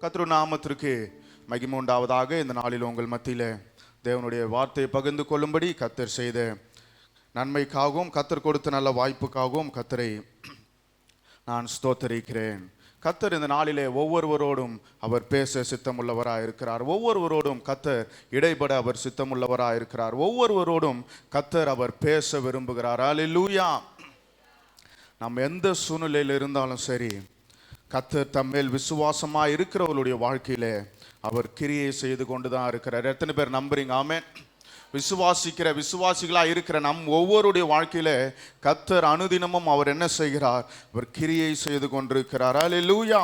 கர்த்தருடைய நாமத்திற்கு மகிமை உண்டாவதாக. இந்த நாளில் உங்கள் மத்தியில் தேவனுடைய வார்த்தையை பகிர்ந்து கொள்ளும்படி கர்த்தர் செய்த நன்மைக்காகவும் கர்த்தர் கொடுத்த நல்ல வாய்ப்புக்காகவும் கர்த்தரை நான் ஸ்தோத்தரிக்கிறேன். கர்த்தர் இந்த நாளிலே ஒவ்வொருவரோடும் அவர் பேச சித்தமுள்ளவராக இருக்கிறார். ஒவ்வொருவரோடும் கர்த்தர் இடைபட அவர் சித்தமுள்ளவராக இருக்கிறார். ஒவ்வொருவரோடும் கர்த்தர் அவர் பேச விரும்புகிறார். அல்லேலூயா. நாம் எந்த சூழ்நிலையில் இருந்தாலும் சரி, கர்த்தர் தம்மேல் விசுவாசமாக இருக்கிறவர்களுடைய வாழ்க்கையிலே அவர் கிரியை செய்து கொண்டு தான் இருக்கிறார். எத்தனை பேர் நம்புறீங்க? ஆமென். விசுவாசிகளாக இருக்கிற நம் ஒவ்வொருடைய வாழ்க்கையில கர்த்தர் அனுதினமும் அவர் என்ன செய்கிறார்? அவர் கிரியை செய்து கொண்டிருக்கிறார். அல்லேலூயா.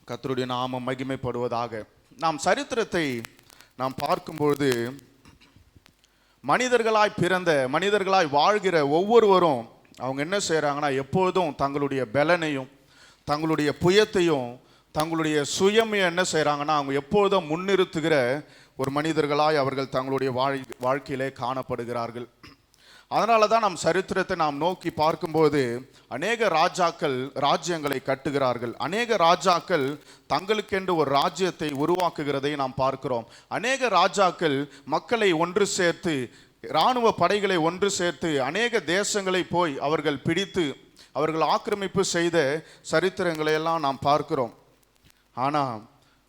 கர்த்தருடைய நாமம் மகிமைப்படுவதாக. நாம் சரித்திரத்தை நாம் பார்க்கும்பொழுது மனிதர்களாய் பிறந்த மனிதர்களாய் வாழ்கிற ஒவ்வொருவரும் அவங்க என்ன செய்கிறாங்கன்னா, எப்பொழுதும் தங்களுடைய பலனையும் தங்களுடைய புயத்தையும் தங்களுடைய சுயமையும் என்ன செய்கிறாங்கன்னா, அவங்க எப்பொழுதும் முன்னிறுத்துகிற ஒரு மனிதர்களாய் அவர்கள் தங்களுடைய வாழ்க்கையிலே காணப்படுகிறார்கள். அதனால தான் நம் சரித்திரத்தை நாம் நோக்கி பார்க்கும்போது அநேக ராஜாக்கள் ராஜ்யங்களை கட்டுகிறார்கள். அநேக ராஜாக்கள் தங்களுக்கென்று ஒரு ராஜ்யத்தை உருவாக்குகிறதை நாம் பார்க்கிறோம். அநேக ராஜாக்கள் மக்களை ஒன்று சேர்த்து, இராணுவ படைகளை ஒன்று சேர்த்து அநேக தேசங்களை போய் அவர்கள் பிடித்து அவர்கள் ஆக்கிரமிப்பு செய்த சரித்திரங்களை எல்லாம் நாம் பார்க்கிறோம். ஆனால்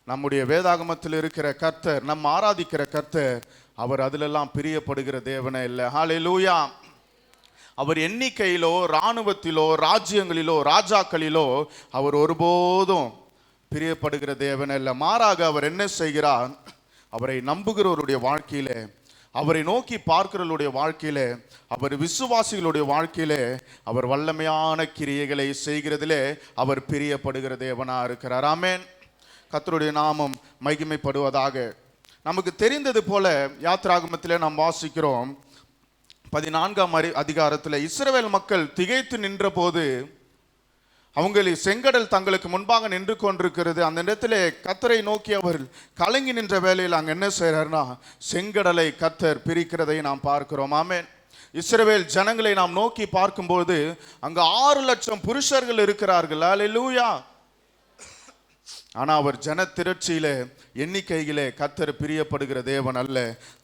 நம்முடைய வேதாகமத்தில் இருக்கிற கர்த்தர், நம்ம ஆராதிக்கிற கர்த்தர், அவர் அதிலெல்லாம் பிரியப்படுகிற தேவனே இல்லை. ஹல்லேலூயா. அவர் எண்ணிக்கையிலோ இராணுவத்திலோ ராஜ்யங்களிலோ ராஜாக்களிலோ அவர் ஒருபோதும் பிரியப்படுகிற தேவனே இல்லை. மாறாக அவர் என்ன செய்கிறார்? அவரை நம்புகிறவருடைய வாழ்க்கையிலே, அவரை நோக்கி பார்க்கிறவருடைய வாழ்க்கையிலே, அவர் விசுவாசிகளுடைய வாழ்க்கையிலே அவர் வல்லமையான கிரியைகளை செய்கிறதிலே அவர் பிரியப்படுகிற தேவனா இருக்கிறார். ஆமென். கர்த்தருடைய நாமம் மகிமைப்படுவதாக. நமக்கு தெரிந்தது போல யாத்திராகமத்திலே நாம் வாசிக்கிறோம், 14ஆம் அதிகாரத்தில் இஸ்ரவேல் மக்கள் திகைத்து நின்ற போது அவங்களை செங்கடல் தங்களுக்கு முன்பாக நின்று கொண்டிருக்கிறது. அந்த இடத்துல கர்த்தரை நோக்கி அவர் கலங்கி நின்ற வேளையில் அங்கே என்ன செய்கிறார்னா, செங்கடலை கர்த்தர் பிரிக்கிறதை நாம் பார்க்கிறோம். ஆமென். இஸ்ரவேல் ஜனங்களை நாம் நோக்கி பார்க்கும்போது அங்கே 6 லட்சம் புருஷர்கள் இருக்கிறார்கள். அல்லேலூயா. ஆனால் அவர் ஜன திரட்சியிலே எண்ணிக்கையிலே கர்த்தர் பிரியப்படுகிற தேவன் அல்ல.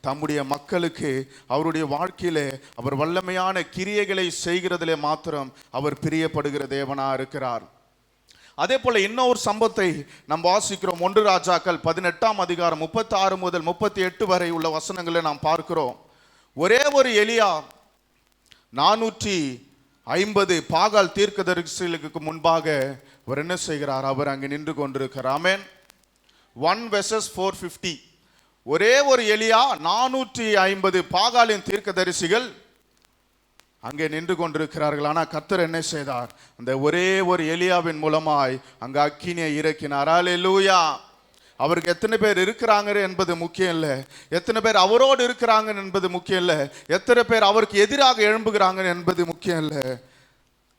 தம்முடைய மக்களுக்கு அவருடைய வாழ்க்கையிலே அவர் வல்லமையான கிரியைகளை செய்கிறதிலே மாத்திரம் அவர் பிரியப்படுகிற தேவனா இருக்கிறார். அதே போல இன்னொரு சம்பவத்தை நாம் வாசிக்கிறோம். 1 ராஜாக்கள் 18ஆம் அதிகாரம் 36 முதல் 38 வரை உள்ள வசனங்களை நாம் பார்க்கிறோம். ஒரே ஒரு எலியா 450 பாகால் தீர்க்கதரிசிகளுக்கு முன்பாக அவர் என்ன செய்கிறார்? அவர் அங்கே நின்று கொண்டிருக்கிறார். ஆமென். 1 verses 450. ஒரே ஒரு எலியா 450 பாகாலின் தீர்க்கதரிசிகள் அங்கே நின்று கொண்டிருக்கிறார்கள். ஆனால் கர்த்தர் என்ன செய்தார்? அந்த ஒரே ஒரு எலியாவின் மூலமாய் அங்கே அக்கினியை இறக்கினார். அல்லேலூயா. அவருக்கு எத்தனை பேர் இருக்கிறாங்க என்பது முக்கியம் இல்லை, எத்தனை பேர் அவரோடு இருக்கிறாங்க என்பது முக்கியம் இல்லை, எத்தனை பேர் அவருக்கு எதிராக எழும்புகிறாங்க என்பது முக்கியம் இல்லை.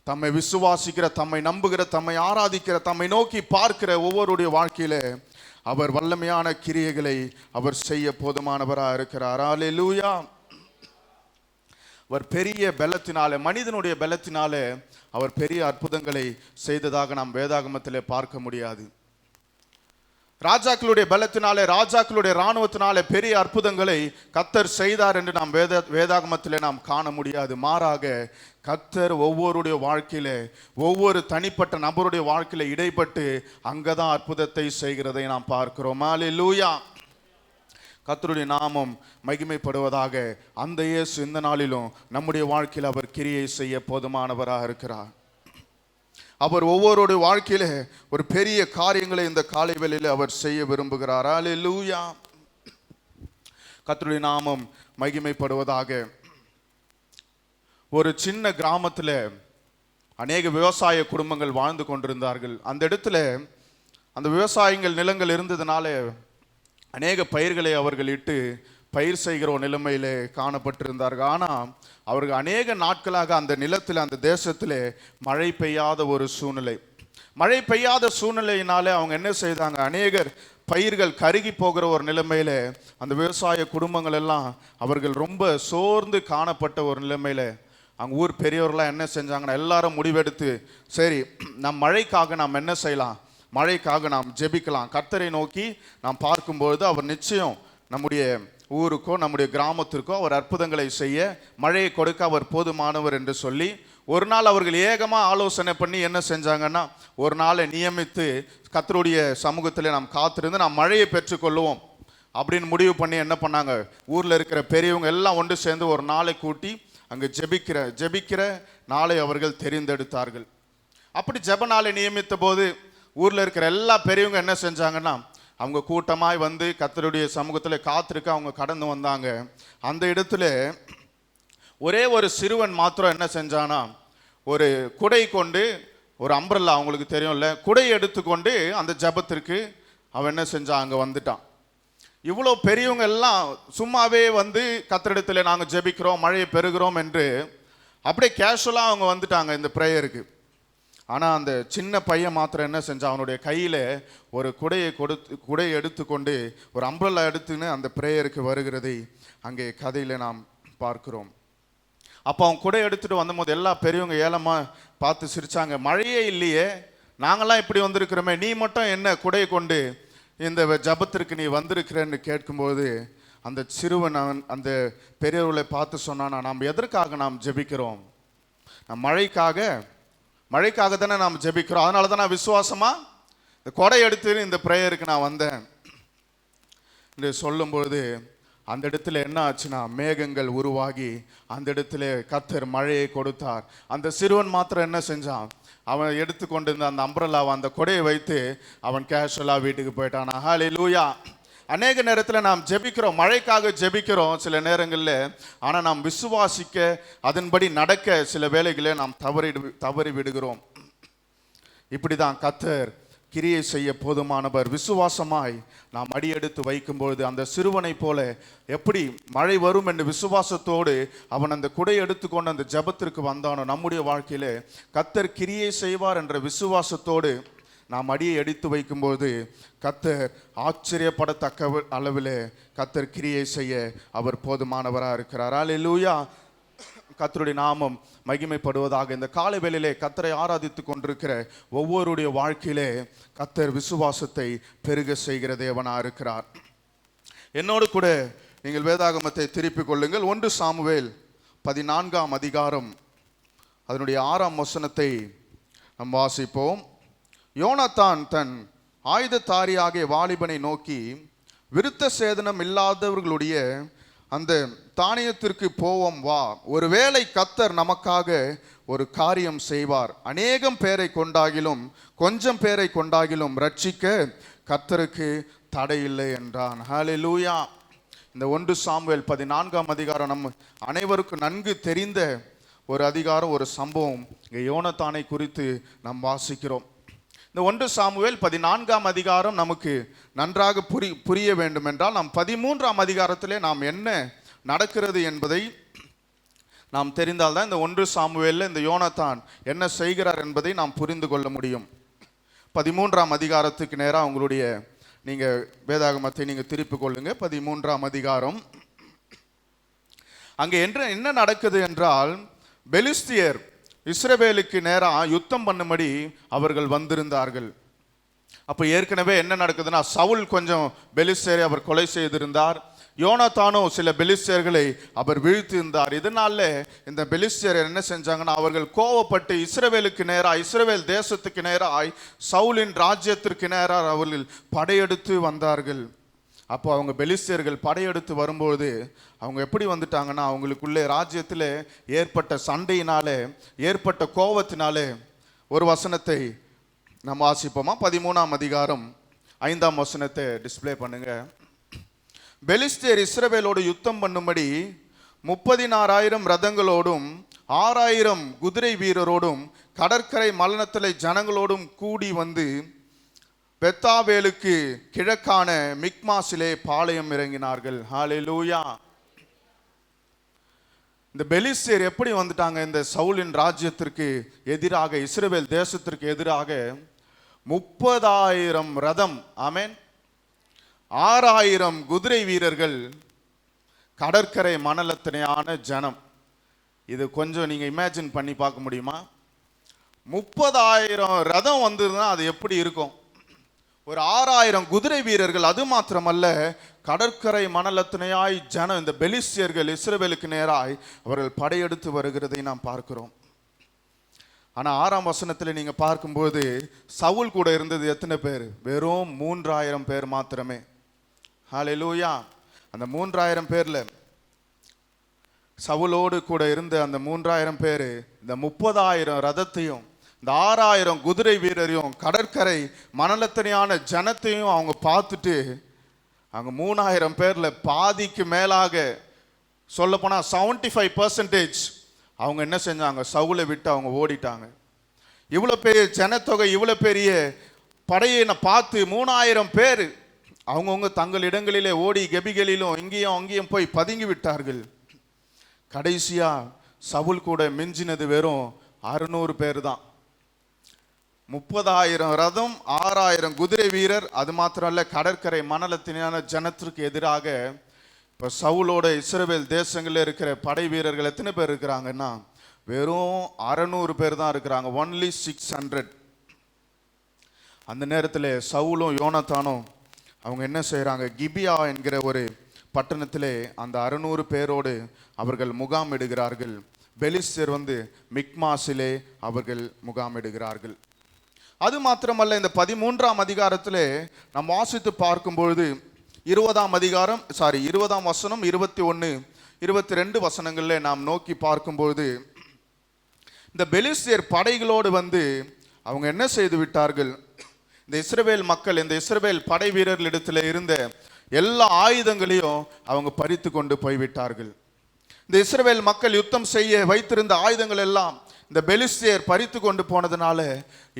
தம்மை விசுவாசிக்கிற, தம்மை நம்புகிற, தம்மை ஆராதிக்கிற, தம்மை நோக்கி பார்க்கிற ஒவ்வொருடைய வாழ்க்கையில அவர் வல்லமையான கிரியைகளை அவர் செய்ய போதுமானவராக இருக்கிறார். அல்லேலூயா. அவர் பெரிய பலத்தினாலே, மனிதனுடைய பலத்தினாலே அவர் பெரிய அற்புதங்களை செய்ததாக நாம் வேதாகமத்திலே பார்க்க முடியாது. ராஜாக்களுடைய பலத்தினாலே, ராஜாக்களுடைய இராணுவத்தினாலே பெரிய அற்புதங்களை கர்த்தர் செய்தார் என்று நாம் வேதாகமத்திலே நாம் காண முடியாது. மாறாக கர்த்தர் ஒவ்வொருடைய வாழ்க்கையில, ஒவ்வொரு தனிப்பட்ட நபருடைய வாழ்க்கையில இடைப்பட்டு அங்கதான் அற்புதத்தை செய்கிறதை நாம் பார்க்கிறோம். அல்லேலூயா. கர்த்தருடைய நாமம் மகிமைப்படுவதாக. அந்த இயேசு இந்த நாளிலும் நம்முடைய வாழ்க்கையில் அவர் கிரியை செய்ய போதுமானவராக இருக்கிறார். அவர் ஒவ்வொருடைய வாழ்க்கையில ஒரு பெரிய காரியங்களை இந்த காலை வேளையில அவர் செய்ய விரும்புகிறார். அல்லேலூயா. கர்த்தருடைய நாமம் மகிமைப்படுவதாக. ஒரு சின்ன கிராமத்தில் அநேக விவசாய குடும்பங்கள் வாழ்ந்து கொண்டிருந்தார்கள். அந்த இடத்துல அந்த விவசாயிகள் நிலங்கள் இருந்ததுனால அநேக பயிர்களை அவர்கள் இட்டு பயிர் செய்கிற ஒரு நிலைமையிலே காணப்பட்டிருந்தார்கள். ஆனால் அவர்கள் அநேக நாட்களாக அந்த நிலத்தில், அந்த தேசத்தில் மழை பெய்யாத ஒரு சூழ்நிலை. மழை பெய்யாத சூழ்நிலையினாலே அவங்க என்ன செய்தாங்க? அநேகர் பயிர்கள் கருகி போகிற ஒரு நிலைமையில அந்த விவசாய குடும்பங்கள் எல்லாம் அவர்கள் ரொம்ப சோர்ந்து காணப்பட்ட ஒரு நிலைமையில அங்கே ஊர் பெரியவர்களாம் என்ன செஞ்சாங்கன்னா, எல்லாரும் முடிவெடுத்து, சரி நம் மழைக்காக நாம் என்ன செய்யலாம், மழைக்காக நாம் ஜெபிக்கலாம். கர்த்தரை நோக்கி நாம் பார்க்கும்பொழுது அவர் நிச்சயம் நம்முடைய ஊருக்கோ நம்முடைய கிராமத்திற்கோ அவர் அற்புதங்களை செய்ய, மழையை கொடுக்க அவர் போதுமானவர் என்று சொல்லி ஒரு நாள் அவர்கள் ஏகமாக ஆலோசனை பண்ணி என்ன செஞ்சாங்கன்னா, ஒரு நாளை நியமித்து கர்த்தருடைய சமூகத்தில் நாம் காத்திருந்து நாம் மழையை பெற்றுக்கொள்ளுவோம் அப்படின்னு முடிவு பண்ணி என்ன பண்ணாங்க, ஊரில் இருக்கிற பெரியவங்க எல்லாம் ஒன்று சேர்ந்து ஒரு நாளை கூட்டி அங்கே ஜெபிக்கிற நாளை அவர்கள் தெரிந்தெடுத்தார்கள். அப்படி ஜெப நாளை நியமித்த போது ஊரில் இருக்கிற எல்லா பெரியவங்க என்ன செஞ்சாங்கன்னா, அவங்க கூட்டமாய் வந்து கர்த்தருடைய சமூகத்தில் காத்திருக்க அவங்க கடந்து வந்தாங்க. அந்த இடத்துல ஒரே ஒரு சிறுவன் மாத்திரம் என்ன செஞ்சானா, ஒரு குடை கொண்டு, ஒரு அம்பரல்லா அவங்களுக்கு தெரியும்ல, குடையை எடுத்துக்கொண்டு அந்த ஜபத்திற்கு அவன் என்ன செஞ்சான், அங்கே வந்துட்டான். இவ்வளோ பெரியவங்க எல்லாம் சும்மாவே வந்து கர்த்தரிடத்தில் நாங்கள் ஜெபிக்கிறோம், மழையை பெறுகிறோம் என்று அப்படியே கேஷுவலாக அவங்க வந்துட்டாங்க இந்த ப்ரேயருக்கு. ஆனால் அந்த சின்ன பையன் மாத்திரம் என்ன செஞ்சான், அவனுடைய கையில் ஒரு குடையை எடுத்துக்கொண்டு ஒரு அம்பரல்லா எடுத்துன்னு அந்த ப்ரேயருக்கு வருகிறதை அங்கே கதையில் நாம் பார்க்கிறோம். அப்போ அவன் குடை எடுத்துகிட்டு வந்தபோது எல்லா பெரியவங்க ஏலமாக பார்த்து சிரித்தாங்க. மழையே இல்லையே, நாங்களாம் இப்படி வந்திருக்கிறோமே, நீ மட்டும் என்ன குடையை கொண்டு இந்த ஜபத்திற்கு நீ வந்திருக்கிறேன்னு கேட்கும்போது அந்த சிறுவன் அவன் அந்த பெரியவர்களை பார்த்து சொன்னானா, நாம் எதற்காக நாம் ஜெபிக்கிறோம், நம் மழைக்காக தானே நாம் ஜெபிக்கிறோம், அதனால தான் நான் விசுவாசமாக இந்த கொடை எடுத்து இந்த ப்ரேயருக்கு நான் வந்தேன் என்று சொல்லும்பொழுது அந்த இடத்துல என்ன ஆச்சுன்னா, மேகங்கள் உருவாகி அந்த இடத்துல கர்த்தர் மழையை கொடுத்தார். அந்த சிறுவன் மாத்திரம் என்ன செஞ்சான், அவன் எடுத்துக்கொண்டு இருந்த அந்த அம்பரல்லாவை அந்த கொடையை வைத்து அவன் கேஷுவலாக வீட்டுக்கு போயிட்டான். ஹல்லேலூயா. அநேக நேரத்தில் நாம் ஜெபிக்கிறோம், மழைக்காக ஜெபிக்கிறோம் சில நேரங்களில், ஆனால் நாம் விசுவாசிக்க அதன்படி நடக்க சில வேளைகளே நாம் தவறி விடுகிறோம். இப்படி தான் கர்த்தர் கிரியை செய்ய போதுமானவர். விசுவாசமாய் நாம் அடியெடுத்து வைக்கும்பொழுது அந்த சிறுவனை போல எப்படி மழை வரும் என்று விசுவாசத்தோடு அவன் அந்த குடை எடுத்துக்கொண்டு அந்த ஜபத்திற்கு வந்தானோ, நம்முடைய வாழ்க்கையில கர்த்தர் கிரியை செய்வார் என்ற விசுவாசத்தோடு நாம் அடியை எடுத்து வைக்கும்போது கர்த்தர் ஆச்சரியப்படத்தக்க அளவில் கர்த்தர் கிரியை செய்ய அவர் போதுமானவராக இருக்கிறார். அல்லேலூயா. கர்த்தருடைய நாமம் மகிமைப்படுவதாக. இந்த காலை வேளையிலே கர்த்தரை ஆராதித்து கொண்டிருக்கிற ஒவ்வொருடைய வாழ்க்கையிலே கர்த்தர் விசுவாசத்தை பெருக செய்கிற தேவனாக இருக்கிறார். என்னோடு கூட நீங்கள் வேதாகமத்தை திருப்பிக் கொள்ளுங்கள். 1 சாமுவேல் 14ஆம் அதிகாரம் அதனுடைய 6ஆம் வசனத்தை நாம் வாசிப்போம். யோனத்தான் தன் ஆயுததாரியாகிய வாலிபனை நோக்கி, விருத்த சேதனம் இல்லாதவர்களுடைய அந்த தானியத்திற்கு போவோம் வா, ஒருவேளை கர்த்தர் நமக்காக ஒரு காரியம் செய்வார், அநேகம் பேரை கொண்டாகிலும் கொஞ்சம் பேரை கொண்டாகிலும் ரட்சிக்க கர்த்தருக்கு தடையில்லை என்றான். ஹல்லேலூயா. இந்த 1 சாமுவேல் 14ஆம் அதிகாரம் நம்ம அனைவருக்கும் நன்கு தெரிந்த ஒரு அதிகாரம், ஒரு சம்பவம். இங்கே யோனத்தானை குறித்து நாம் வாசிக்கிறோம். இந்த 1 சாமுவேல் 14ஆம் அதிகாரம் நமக்கு நன்றாக புரிய வேண்டும் என்றால் நாம் 13ஆம் அதிகாரத்திலே நாம் என்ன நடக்கிறது என்பதை நாம் தெரிந்தால்தான் இந்த 1 சாமுவேலில் இந்த யோனத்தான் என்ன செய்கிறார் என்பதை நாம் புரிந்து கொள்ள முடியும். 13ஆம் அதிகாரத்துக்கு நேராக உங்களுடைய நீங்கள் வேதாகமத்தை நீங்கள் திருப்பிக் கொள்ளுங்க. 13ஆம் அதிகாரம். அங்கே என்ன நடக்குது என்றால், பெலிஸ்தியர் இஸ்ரவேலுக்கு நேராக யுத்தம் பண்ணும்படி அவர்கள் வந்திருந்தார்கள். அப்போ ஏற்கனவே என்ன நடக்குதுன்னா, சவுல் கொஞ்சம் பெலிஸ்தியரை அவர் கொலை செய்திருந்தார், யோனத்தானோ சில பெலிஸ்தியர்களை அவர் வீழ்த்தியிருந்தார். இதனால இந்த பெலிஸ்தியர் என்ன செஞ்சாங்கன்னா, அவர்கள் கோவப்பட்டு இஸ்ரவேலுக்கு நேராக, இஸ்ரவேல் தேசத்துக்கு நேராக, சவுலின் ராஜ்யத்திற்கு நேராக அவர்கள் படையெடுத்து வந்தார்கள். அப்போ அவங்க பெலிஸ்தியர்கள் படையெடுத்து வரும்போது அவங்க எப்படி வந்துட்டாங்கன்னா, அவங்களுக்குள்ளே ராஜ்யத்தில் ஏற்பட்ட சண்டையினாலே, ஏற்பட்ட கோபத்தினாலே ஒரு வசனத்தை நம்ம வாசிப்போமா? 13ஆம் அதிகாரம் 5ஆம் வசனத்தை டிஸ்பிளே பண்ணுங்க. பெலிஸ்தியர் இஸ்ரவேலோடு யுத்தம் பண்ணும்படி 34,000 ரதங்களோடும் 6,000 குதிரை வீரரோடும் கடற்கரை மலனத்திலே ஜனங்களோடும் கூடி வந்து பெத்தாவேலுக்கு கிழக்கான மிக்மாசிலே பாளையம் இறங்கினார்கள். ஹல்லேலூயா. இந்த பெலிஸ்தியர் எப்படி வந்துட்டாங்க, இந்த சவுலின் ராஜ்யத்திற்கு எதிராக, இஸ்ரவேல் தேசத்திற்கு எதிராக 30,000 ரதம், ஆமென், 6,000 குதிரை வீரர்கள், கடற்கரை மணலத்தினையான ஜனம். இது கொஞ்சம் நீங்க இமேஜின் பண்ணி பார்க்க முடியுமா? 30,000 ரதம் வந்ததுன்னா அது எப்படி இருக்கும்? ஒரு 6000 குதிரை வீரர்கள். அது மாத்திரமல்ல, கடற்கரை மணலத்தினையாய் இந்த பெலிஸ்தியர்கள் இஸ்ரவேலுக்கு நேராய் அவர்கள் படையெடுத்து வருகிறதை நாம் பார்க்கிறோம். ஆனா 6ஆம் வசனத்தில் நீங்க பார்க்கும்போது சவுல் கூட இருந்தது எத்தனை பேர்? வெறும் 3000 பேர் மாத்திரமே. ஹல்லேலூயா. அந்த 3000 பேர்ல சவுலோடு கூட இருந்த அந்த 3000 பேர் இந்த 30,000 ரதத்தையும் இந்த 6000 குதிரை வீரரையும் கடற்கரை மணலத்தனையான ஜனத்தையும் அவங்க பார்த்துட்டு அவங்க 3000 பேர்ல பாதிக்கு மேலாக, சொல்ல போனா 75% அவங்க என்ன செஞ்சாங்க? சவுலை விட்டு அவங்க ஓடிட்டாங்க. இவ்வளோ பெரிய ஜனத்தொகை, இவ்வளோ பெரிய படையை பார்த்து 3000 பேர் அவங்கவுங்க தங்கள் இடங்களிலே ஓடி கெபிகளிலும் இங்கேயும் அங்கேயும் போய் பதுங்கி விட்டார்கள். கடைசியா சவுல் கூட மிஞ்சினது வெறும் 600 பேர் தான். 30,000 ரதம், 6000 குதிரை வீரர். அது மாத்திரம் அல்ல, கடற்கரை மணலத்தினான ஜனத்திற்கு எதிராக இப்போ சவுலோட இஸ்ரவேல் தேசங்களில் இருக்கிற படை வீரர்கள் எத்தனை பேர் இருக்கிறாங்கன்னா வெறும் 600 பேர் தான் இருக்கிறாங்க. ஒன்லி 600. அந்த நேரத்தில் சவுலும் யோனத்தானும் அவங்க என்ன செய்கிறாங்க? கிபியா என்கிற ஒரு பட்டணத்திலே அந்த 600 பேரோடு அவர்கள் முகாமிடுகிறார்கள். பெலிஸ்தர் மிக்மாசிலே அவர்கள் முகாமிடுகிறார்கள். அது மாத்திரமல்ல, இந்த 13ஆம் அதிகாரத்திலே நாம் வாசித்து பார்க்கும்பொழுது 20ஆம் வசனம் 21, 22 வசனங்களில் நாம் நோக்கி பார்க்கும்போது இந்த பெலிஸ்தியர் படைகளோடு அவங்க என்ன செய்து விட்டார்கள்? இந்த இஸ்ரவேல் மக்கள், இந்த இஸ்ரவேல் படை வீரர்களிடத்தில் இருந்த எல்லா ஆயுதங்களையும் அவங்க பறித்து கொண்டு போய்விட்டார்கள். இந்த இஸ்ரவேல் மக்கள் யுத்தம் செய்ய வைத்திருந்த ஆயுதங்கள் எல்லாம் இந்த பெலிஸ்தியர் பறித்து கொண்டு போனதுனால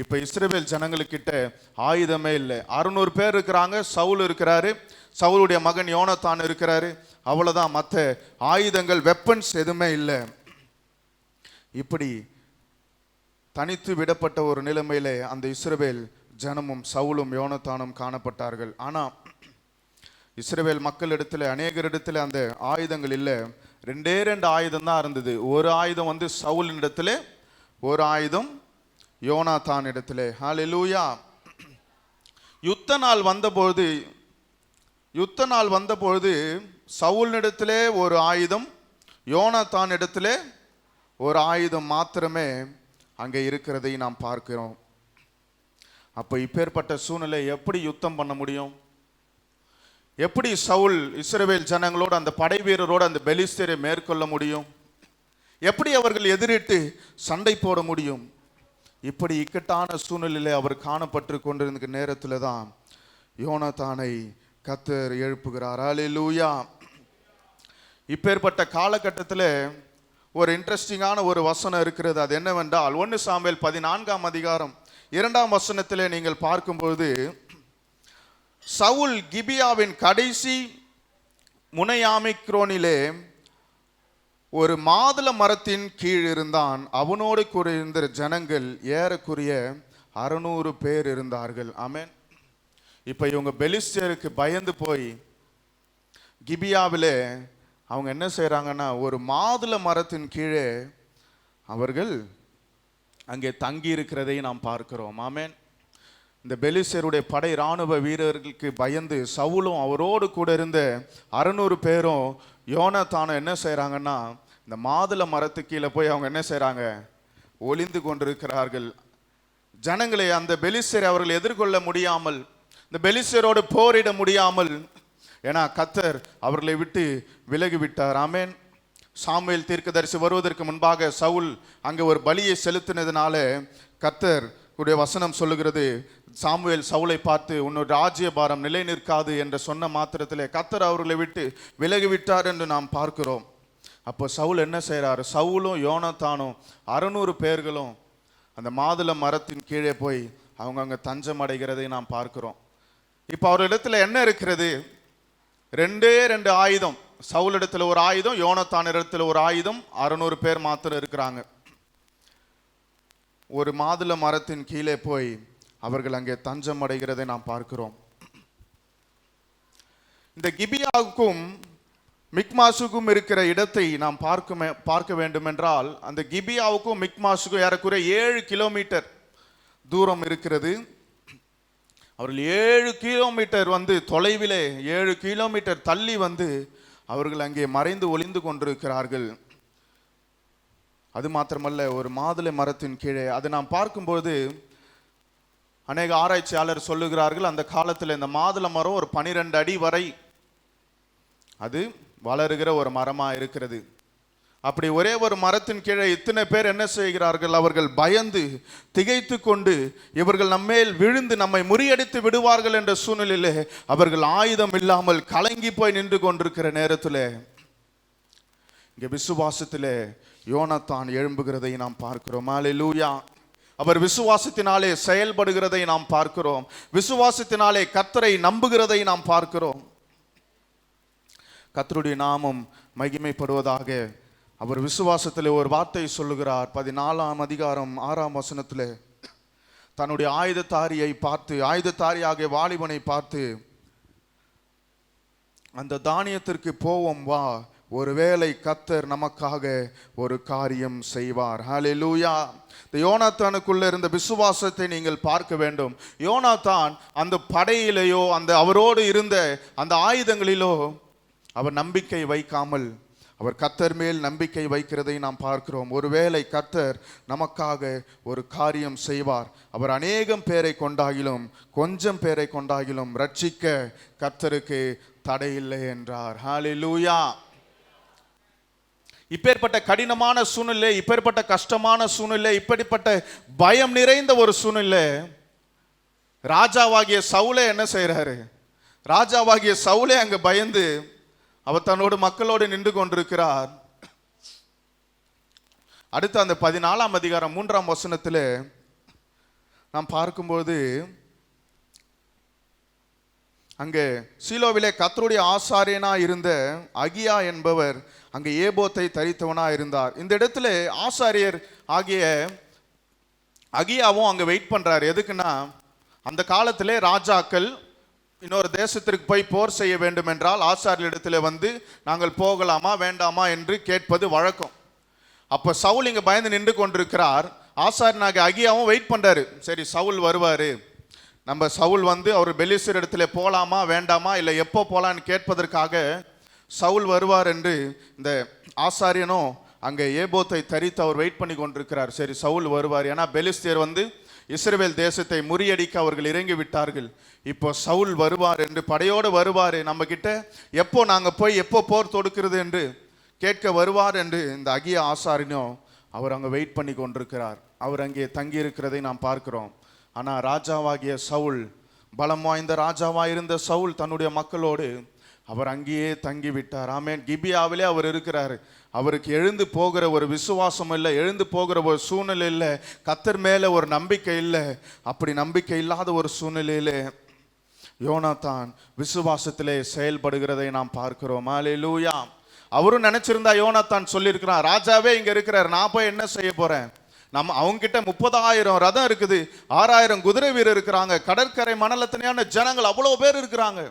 இப்ப இஸ்ரவேல் ஜனங்களுக்கிட்ட ஆயுதமே இல்லை. 600 பேர் இருக்கிறாங்க, சவுல் இருக்கிறாரு, சவுலுடைய மகன் யோனத்தான் இருக்கிறாரு, அவ்வளவுதான். மற்ற ஆயுதங்கள், வெப்பன்ஸ் எதுவுமே இல்லை. இப்படி தனித்து விடப்பட்ட ஒரு நிலைமையிலே அந்த இஸ்ரவேல் ஜனமும் சவுலும் யோனத்தானும் காணப்பட்டார்கள். ஆனா இஸ்ரவேல் மக்களிடத்துல, அநேகரிடத்துல அந்த ஆயுதங்கள் இல்லை. 2 ஆயுதம் தான் இருந்தது. ஒரு ஆயுதம் சவுலின் இடத்துல, ஒரு ஆயுதம் யோனாத்தான் இடத்துல. ஹல்லேலூயா. யுத்த நாள் வந்தபொழுது சவுலினிடத்திலே ஒரு ஆயுதம், யோனாத்தான் இடத்திலே ஒரு ஆயுதம் மாத்திரமே அங்கே இருக்கிறதை நாம் பார்க்கிறோம். அப்போ இப்பேற்பட்ட சூழ்நிலை எப்படி யுத்தம் பண்ண முடியும்? எப்படி சவுல் இஸ்ரவேல் ஜனங்களோடு, அந்த படை வீரரோடு அந்த பெலிஸ்தரை மேற்கொள்ள முடியும்? எப்படி அவர்கள் எதிரிட்டு சண்டை போட முடியும்? இப்படி இக்கட்டான சூழ்நிலையிலே அவர் காணப்பட்டு கொண்டிருந்த நேரத்தில் தான் யோனத்தானை கர்த்தர் எழுப்புகிறார். ஹல்லேலூயா. இப்பேற்பட்ட காலகட்டத்தில் ஒரு இன்ட்ரெஸ்டிங்கான ஒரு வசனம் இருக்கிறது. அது என்னவென்றால் 1 சாமுவேல் 14ஆம் அதிகாரம் 2ஆம் வசனத்திலே நீங்கள் பார்க்கும்போது, சவுல் கிபியாவின் கடைசி முனையாமிக்ரோனிலே ஒரு மாதுளை மரத்தின் கீழ் இருந்தான். அவனோடு கூட இருந்த ஜனங்கள் ஏறக்குறைய 600 பேர் இருந்தார்கள். ஆமென். இப்ப இவங்க பெலிஸ்தியருக்கு பயந்து போய் கிபியாவிலே அவங்க என்ன செய்யறாங்கன்னா ஒரு மாதுளை மரத்தின் கீழே அவர்கள் அங்கே தங்கி இருக்கிறதை நாம் பார்க்கிறோம். ஆமென். இந்த பெலிஸ்தருடைய படை இராணுவ வீரர்களுக்கு பயந்து சவுலும் அவரோடு கூட இருந்த 600 பேரும் யோனத்தானும் என்ன செய்யறாங்கன்னா இந்த மாதுளை மரத்து கீழே போய் அவங்க என்ன செய்யறாங்க? ஒளிந்து கொண்டிருக்கிறார்கள். ஜனங்களை, அந்த பெலிஸ்தரை அவர்கள் எதிர்கொள்ள முடியாமல், இந்த பெலிஸ்தரோடு போரிட முடியாமல், ஏன்னா கர்த்தர் அவர்களை விட்டு விலகி விட்டார். ஆமென். சாமுவேல் தீர்க்கதரிசி வருவதற்கு முன்பாக சவுல் அங்கே ஒரு பலியை செலுத்தினதுனால கர்த்தர் உடைய வசனம் சொல்லுகிறது, சாமுவேல் சவுலை பார்த்து உன்னோட ராஜ்யபாரம் நிலை நிற்காது என்று சொன்ன மாத்திரத்திலே கர்த்தர் அவர்களை விட்டு விலகி விட்டார் என்று நாம் பார்க்கிறோம். அப்போ சவுல் என்ன செய்கிறார்? சவுலும் யோனத்தானும் 600 பேர்களும் அந்த மாதுளை மரத்தின் கீழே போய் அவங்க அங்கே தஞ்சம் அடைகிறதை நாம் பார்க்கிறோம். இப்போ அவரிடத்துல என்ன இருக்கிறது? 2 ஆயுதம். சவுல் இடத்துல ஒரு ஆயுதம், யோனத்தான் இடத்துல ஒரு ஆயுதம். 600 பேர் மாத்திரம் இருக்கிறாங்க. ஒரு மாதுளை மரத்தின் கீழே போய் அவர்கள் அங்கே தஞ்சம் அடைகிறதை நாம் பார்க்கிறோம். இந்த கிபியாவுக்கும் மிக்மாசுக்கும் இருக்கிற இடத்தை நாம் பார்க்க வேண்டும் என்றால், அந்த கிபியாவுக்கும் மிக்மாசுக்கும் ஏறக்குறைய 7 கிலோமீட்டர் தூரம் இருக்கிறது. அவர்கள் 7 கிலோமீட்டர் தொலைவிலே 7 கிலோமீட்டர் தள்ளி அவர்கள் அங்கே மறைந்து ஒளிந்து கொண்டிருக்கிறார்கள். அது மாத்திரமல்ல, ஒரு மாதுளை மரத்தின் கீழே. அதை நாம் பார்க்கும்போது அநேக ஆராய்ச்சியாளர் சொல்லுகிறார்கள், அந்த காலத்தில் இந்த மாதுளை மரம் ஒரு 12 அடி வரை அது வளருகிற ஒரு மரமா இருக்கிறது. அப்படி ஒரே ஒரு மரத்தின் கீழே இத்தனை பேர் என்ன செய்கிறார்கள்? அவர்கள் பயந்து திகைத்து கொண்டு, இவர்கள் நம்மேல் விழுந்து நம்மை முறியடித்து விடுவார்கள் என்ற சூழ்நிலையிலே அவர்கள் ஆயுதம் இல்லாமல் கலங்கி போய் நின்று கொண்டிருக்கிற நேரத்தில் இங்கே விசுவாசத்திலே யோனத்தான் எழும்புகிறதை நாம் பார்க்கிறோம். அல்லேலூயா. அவர் விசுவாசத்தினாலே செயல்படுகிறதை நாம் பார்க்கிறோம். விசுவாசத்தினாலே கர்த்தரை நம்புகிறதை நாம் பார்க்கிறோம். கர்த்தருடைய நாமம் மகிமைப்படுவதாக. அவர் விசுவாசத்தில் ஒரு வார்த்தை சொல்லுகிறார். 14ஆம் அதிகாரம் 6ஆம் வசனத்தில் தன்னுடைய ஆயுததாரியை பார்த்து, ஆயுததாரியாகிய வாலிபனை பார்த்து, அந்த தானியத்திற்கு போவோம் வா, ஒருவேளை கர்த்தர் நமக்காக ஒரு காரியம் செய்வார். ஹல்லேலூயா. இந்த யோனாத்தானுக்குள்ள இருந்த விசுவாசத்தை நீங்கள் பார்க்க வேண்டும். யோனாத்தான் அந்த படையிலேயோ அந்த அவரோடு இருந்த அந்த ஆயுதங்களிலோ அவர் நம்பிக்கை வைக்காமல் அவர் கர்த்தர் மேல் நம்பிக்கை வைக்கிறதை நாம் பார்க்கிறோம். ஒருவேளை கர்த்தர் நமக்காக ஒரு காரியம் செய்வார். அவர் அநேகம் பேரை கொண்டாகிலும் கொஞ்சம் பேரை கொண்டாகிலும் ரட்சிக்க கர்த்தருக்கு தடையில்லை என்றார். ஹல்லேலூயா. இப்பேற்பட்ட கடினமான சூழ்நிலை, இப்பேற்பட்ட கஷ்டமான சூழ்நிலை, இப்படிப்பட்ட பயம் நிறைந்த ஒரு சூழ்நிலை ராஜாவாகிய சவுலே என்ன செய்யறாரு? ராஜாவாகிய சவுலே அங்க பயந்து அவர் தன்னோடு மக்களோடு நின்று கொண்டிருக்கிறார். அடுத்து அந்த 14ஆம் அதிகாரம் 3ஆம் வசனத்தில் நாம் பார்க்கும்போது, அங்கே சீலோவிலே கர்த்தருடைய ஆசாரியனா இருந்த அகியா என்பவர் அங்கே ஏபோத்தை தரித்தவனா இருந்தார். இந்த இடத்துல ஆசாரியர் ஆகிய அகியாவும் அங்கே வெயிட் பண்றாரு. எதுக்குன்னா, அந்த காலத்திலே ராஜாக்கள் இன்னொரு தேசத்திற்கு போய் போர் செய்ய வேண்டும் என்றால் ஆசாரியரிடத்தில் நாங்கள் போகலாமா வேண்டாமா என்று கேட்பது வழக்கம். அப்போ சவுல் இங்கே பயந்து நின்று கொண்டிருக்கிறார். ஆசாரியனாகிய அகியாவும் வெயிட் பண்றாரு. சரி, சவுல் வருவார், நம்ம சவுல் அவர் பெலிஸ்தர் இடத்துல போகலாமா வேண்டாமா, இல்லை எப்போ போகலான்னு கேட்பதற்காக சவுல் வருவார் என்று இந்த ஆசாரியனும் அங்கே ஏபோத்தை தரித்து அவர் வெயிட் பண்ணி கொண்டிருக்கிறார். சரி, சவுல் வருவார். ஏன்னா பெலிஸ்தியர் இஸ்ரவேல் தேசத்தை முறியடிக்க அவர்கள் இறங்கி விட்டார்கள். இப்போ சவுல் வருவார் என்று, படையோடு வருவார், நம்ம கிட்ட எப்போ நாங்கள் போய் எப்போ போர் தொடுக்கிறது என்று கேட்க வருவார் என்று இந்த அகியா ஆசாரியனும் அவர் அங்கே வெயிட் பண்ணி கொண்டிருக்கிறார். அவர் அங்கே தங்கி இருக்கிறதை நாம் பார்க்கிறோம். ஆனால் ராஜாவாகிய சவுல், பலம் வாய்ந்த ராஜாவாக இருந்த சவுல் தன்னுடைய மக்களோடு அவர் அங்கேயே தங்கி விட்டார். ஆமென். கிபியாவிலே அவர் இருக்கிறார். அவருக்கு எழுந்து போகிற ஒரு விசுவாசம் இல்லை, எழுந்து போகிற ஒரு சூழ்நிலை இல்லை, கர்த்தர் மேலே ஒரு நம்பிக்கை இல்லை. அப்படி நம்பிக்கை இல்லாத ஒரு சூழ்நிலையிலே யோனாத்தான் விசுவாசத்திலே செயல்படுகிறதை நாம் பார்க்கிறோம். அல்லேலூயா. அவரும் நினைச்சிருந்தா யோனாத்தான் சொல்லியிருக்கிறான், ராஜாவே இங்க இருக்கிறார், நான் போய் என்ன செய்ய போறேன்? அவங்க கிட்ட 30,000 ரதம் இருக்குது, 6,000 குதிரை வீரர் இருக்கிறாங்க, கடற்கரை மணலத்தனையான ஜனங்கள் அவ்வளவு பேர் இருக்கிறாங்க.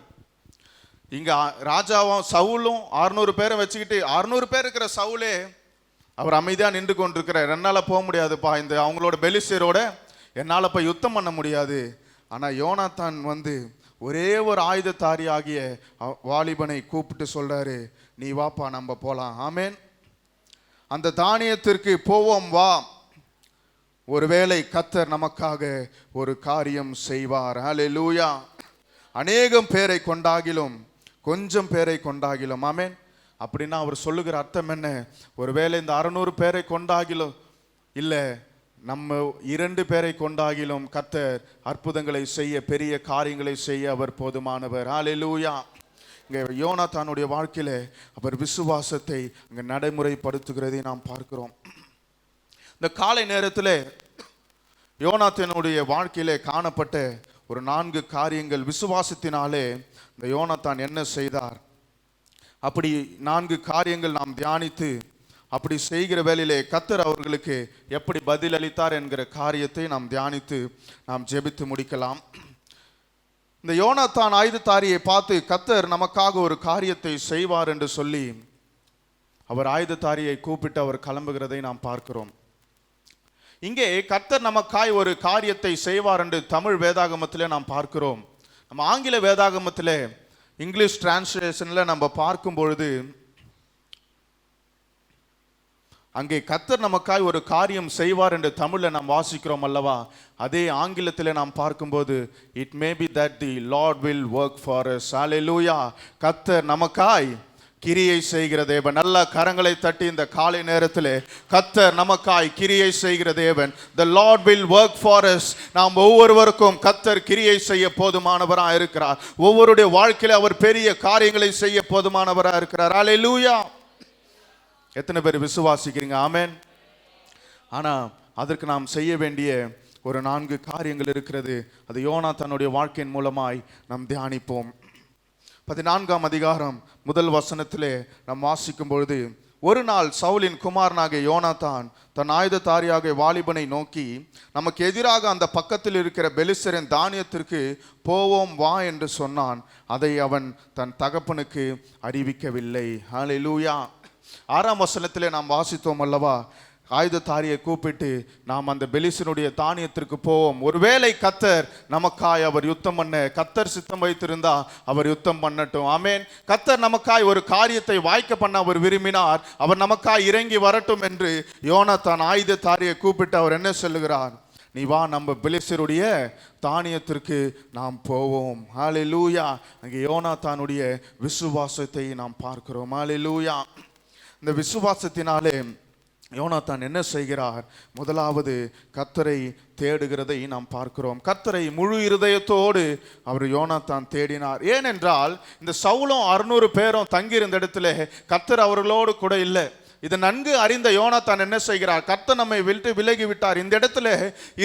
இங்க ராஜாவும் சவுலும் 600 பேரை வச்சுக்கிட்டு 600 பேர் இருக்கிற சவுலே அவர் அமைதியா நின்று கொண்டிருக்கிறார். என்னால போக முடியாதுப்பா, இந்த அவங்களோட பெலிஸ்தரோட என்னால போய் யுத்தம் பண்ண முடியாது. ஆனா யோனாத்தான் ஒரே ஒரு ஆயுததாரி ஆகிய வாலிபனை கூப்பிட்டு சொல்றாரு, நீ வாப்பா நம்ம போலாம். ஆமேன். அந்த தானியத்திற்கு போவோம் வா, ஒருவேளை கர்த்தர் நமக்காக ஒரு காரியம் செய்வார். ஹல்லேலூயா. அநேகம் பேரை கொண்டாகிலும் கொஞ்சம் பேரை கொண்டாகிலும். ஆமேன். அப்படின்னா அவர் சொல்லுகிற அர்த்தம் என்ன? ஒருவேளை இந்த 600 பேரை கொண்டாகிலும் இல்லை, நம்ம 2 பேரை கொண்டாகிலும் கர்த்தர் அற்புதங்களை செய்ய, பெரிய காரியங்களை செய்ய அவர் போதுமானவர். ஹல்லேலூயா. இங்கே யோனாத்தானுடைய வாழ்க்கையில அவர் விசுவாசத்தை அங்கே நடைமுறைப்படுத்துகிறதை நாம் பார்க்கிறோம். இந்த காலை நேரத்தில் யோனாத்தானுடைய வாழ்க்கையிலே காணப்பட்ட ஒரு 4 காரியங்கள், விசுவாசத்தினாலே இந்த யோனாத்தான் என்ன செய்தார், அப்படி 4 காரியங்கள் நாம் தியானித்து அப்படி செய்கிற வேளையிலே கர்த்தர் அவர்களுக்கு எப்படி பதில் அளித்தார் என்கிற காரியத்தை நாம் தியானித்து நாம் ஜெபித்து முடிக்கலாம். இந்த யோனாத்தான் ஆயுததாரியை பார்த்து கர்த்தர் நமக்காக ஒரு காரியத்தை செய்வார் என்று சொல்லி அவர் ஆயுததாரியை கூப்பிட்டு அவர் கிளம்புகிறதை நாம் பார்க்கிறோம். இங்கே கர்த்தர் நமக்காய் ஒரு காரியத்தை செய்வார் என்று தமிழ் வேதாகமத்திலே நாம் பார்க்கிறோம். நம்ம ஆங்கில வேதாகமத்திலே இங்கிலீஷ் டிரான்ஸ்லேஷன்ல நம்ம பார்க்கும் பொழுது அங்கே கர்த்தர் நமக்காய் ஒரு காரியம் செய்வார் என்று தமிழில் நாம் வாசிக்கிறோம் அல்லவா? அதே ஆங்கிலத்தில் நாம் பார்க்கும்போது it may be that the Lord will work for us. Hallelujah. கர்த்தர் நமக்காய் கிரியை செய்கிற தேவன். நல்ல கரங்களை தட்டி இந்த காலை நேரத்தில் கர்த்தர் நமக்காய் கிரியை செய்கிற தேவன். The Lord will work for us. நாம் ஒவ்வொருவருக்கும் கர்த்தர் கிரியை செய்ய போதுமானவராக இருக்கிறார். ஒவ்வொருடைய வாழ்க்கையில் அவர் பெரிய காரியங்களை செய்ய போதுமானவராக இருக்கிறார். ஹல்லேலூயா. எத்தனை பேர் விசுவாசிக்கிறீங்க? ஆமென். ஆனால் அதற்கு நாம் செய்ய வேண்டிய ஒரு 4 காரியங்கள் இருக்கிறது. அது யோனாத்தானுடைய வாழ்க்கையின் மூலமாய் நாம் தியானிப்போம். 14ஆம் அதிகாரம் முதல் வசனத்திலே நாம் வாசிக்கும் பொழுது, ஒரு நாள் சவுலின் குமாரனாகிய யோனாத்தான் தன் ஆயுததாரியாக வாலிபனை நோக்கி, நமக்கு எதிராக அந்த பக்கத்தில் இருக்கிற பெலிஸ்தரின் தானியத்திற்கு போவோம் வா என்று சொன்னான். அதை அவன் தன் தகப்பனுக்கு அறிவிக்கவில்லை. ஹல்லேலூயா. 6ஆம் வசனத்திலே நாம் வாசித்தோம் அல்லவா? ஆயுததாரியை கூப்பிட்டு நாம் அந்த பெலிஸ்தனுடைய தானியத்திற்கு போவோம். ஒருவேளை கர்த்தர் நமக்காய் அவர் யுத்தம் பண்ண கர்த்தர் சித்தம் வைத்திருந்தா அவர் யுத்தம் பண்ணட்டும். ஆமென். கர்த்தர் நமக்காய் ஒரு காரியத்தை வாய்க்க பண்ண அவர் விரும்பினார். அவர் நமக்காய் இறங்கி வரட்டும் என்று யோனாத்தான் ஆயுததாரியை கூப்பிட்டு அவர் என்ன சொல்லுகிறார்? நீ வா, நம்ம பெலிஸ்தருடைய தானியத்திற்கு நாம் போவோம். ஹல்லேலூயா. அங்கே யோனாத்தானுடைய விசுவாசத்தை நாம் பார்க்கிறோம். ஹல்லேலூயா. இந்த விசுவாசத்தினாலே யோனாத்தான் என்ன செய்கிறார்? முதலாவது கர்த்தரை தேடுகிறதை நாம் பார்க்கிறோம். கர்த்தரை முழு இருதயத்தோடு அவர் யோனாத்தான் தேடினார். ஏனென்றால் இந்த சவுலும் 600 பேரும் தங்கியிருந்த இடத்துல கர்த்தர் அவர்களோடு கூட இல்லை. இதை நன்கு அறிந்த யோனாத்தான் என்ன செய்கிறார்? கர்த்தர் நம்மை விட்டு விலகி விட்டார், இந்த இடத்துல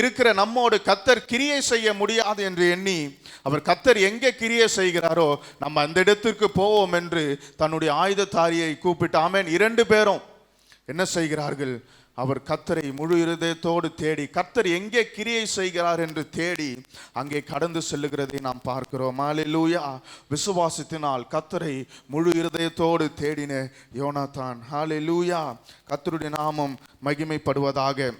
இருக்கிற நம்மோடு கர்த்தர் கிரியை செய்ய முடியாது என்று எண்ணி அவர் கர்த்தர் எங்கே கிரியை செய்கிறாரோ நம்ம அந்த இடத்திற்கு போவோம் என்று தன்னுடைய ஆயுததாரியை கூப்பிட்டு, ஆமென், 2 பேரும் என்ன செய்கிறார்கள்? அவர் கர்த்தரை முழு இருதயத்தோடு தேடி கர்த்தர் எங்கே கிரியை செய்கிறார் என்று தேடி அங்கே கடந்து செல்லுகிறதை நாம் பார்க்கிறோம். ஹல்லேலூயா. விசுவாசத்தினால் கர்த்தரை முழு இருதயத்தோடு தேடின யோனாத்தான். ஹல்லேலூயா. கர்த்தருடைய நாமம் மகிமைப்படுவதாக.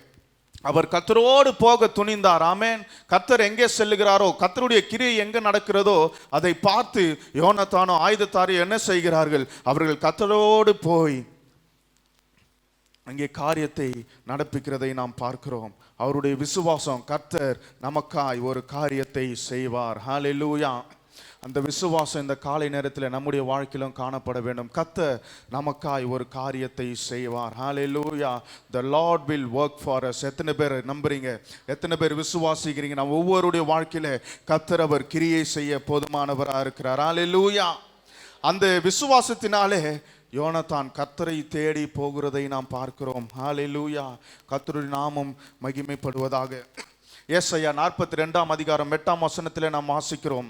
அவர் கர்த்தரோடு போக துணிந்தார். ஆமென். கர்த்தர் எங்கே செல்லுகிறாரோ, கர்த்தருடைய கிரியை எங்கே நடக்கிறதோ அதை பார்த்து யோனாத்தானோ ஆயுததாரி என்ன செய்கிறார்கள்? அவர்கள் கர்த்தரோடு போய் அங்கே காரியத்தை நடப்பிக்கிறதை நாம் பார்க்கிறோம். அவருடைய விசுவாசம், கர்த்தர் நமக்காய் ஒரு காரியத்தை செய்வார். ஹல்லேலூயா. அந்த விசுவாசம் இந்த காலை நேரத்தில் நம்முடைய வாழ்க்கையிலும் காணப்பட வேண்டும். கர்த்தர் நமக்காய் ஒரு காரியத்தை செய்வார். ஹல்லேலூயா. The Lord will work for us. எத்தனை பேர் நம்புறீங்க? எத்தனை பேர் விசுவாசிக்கிறீங்க? நம்ம ஒவ்வொருடைய வாழ்க்கையில கர்த்தர் அவர் கிரியை செய்ய போதுமானவராக இருக்கிறார். ஹல்லேலூயா. அந்த விசுவாசத்தினாலே யோனாத்தான் கர்த்தரை தேடி போகிறதை நாம் பார்க்கிறோம். ஹல்லேலூயா. கர்த்தருடைய நாமம் மகிமைப்படுவதாக. ஏசாயா 42ஆம் அதிகாரம் 8ஆம் வசனத்திலே நாம் வாசிக்கிறோம்,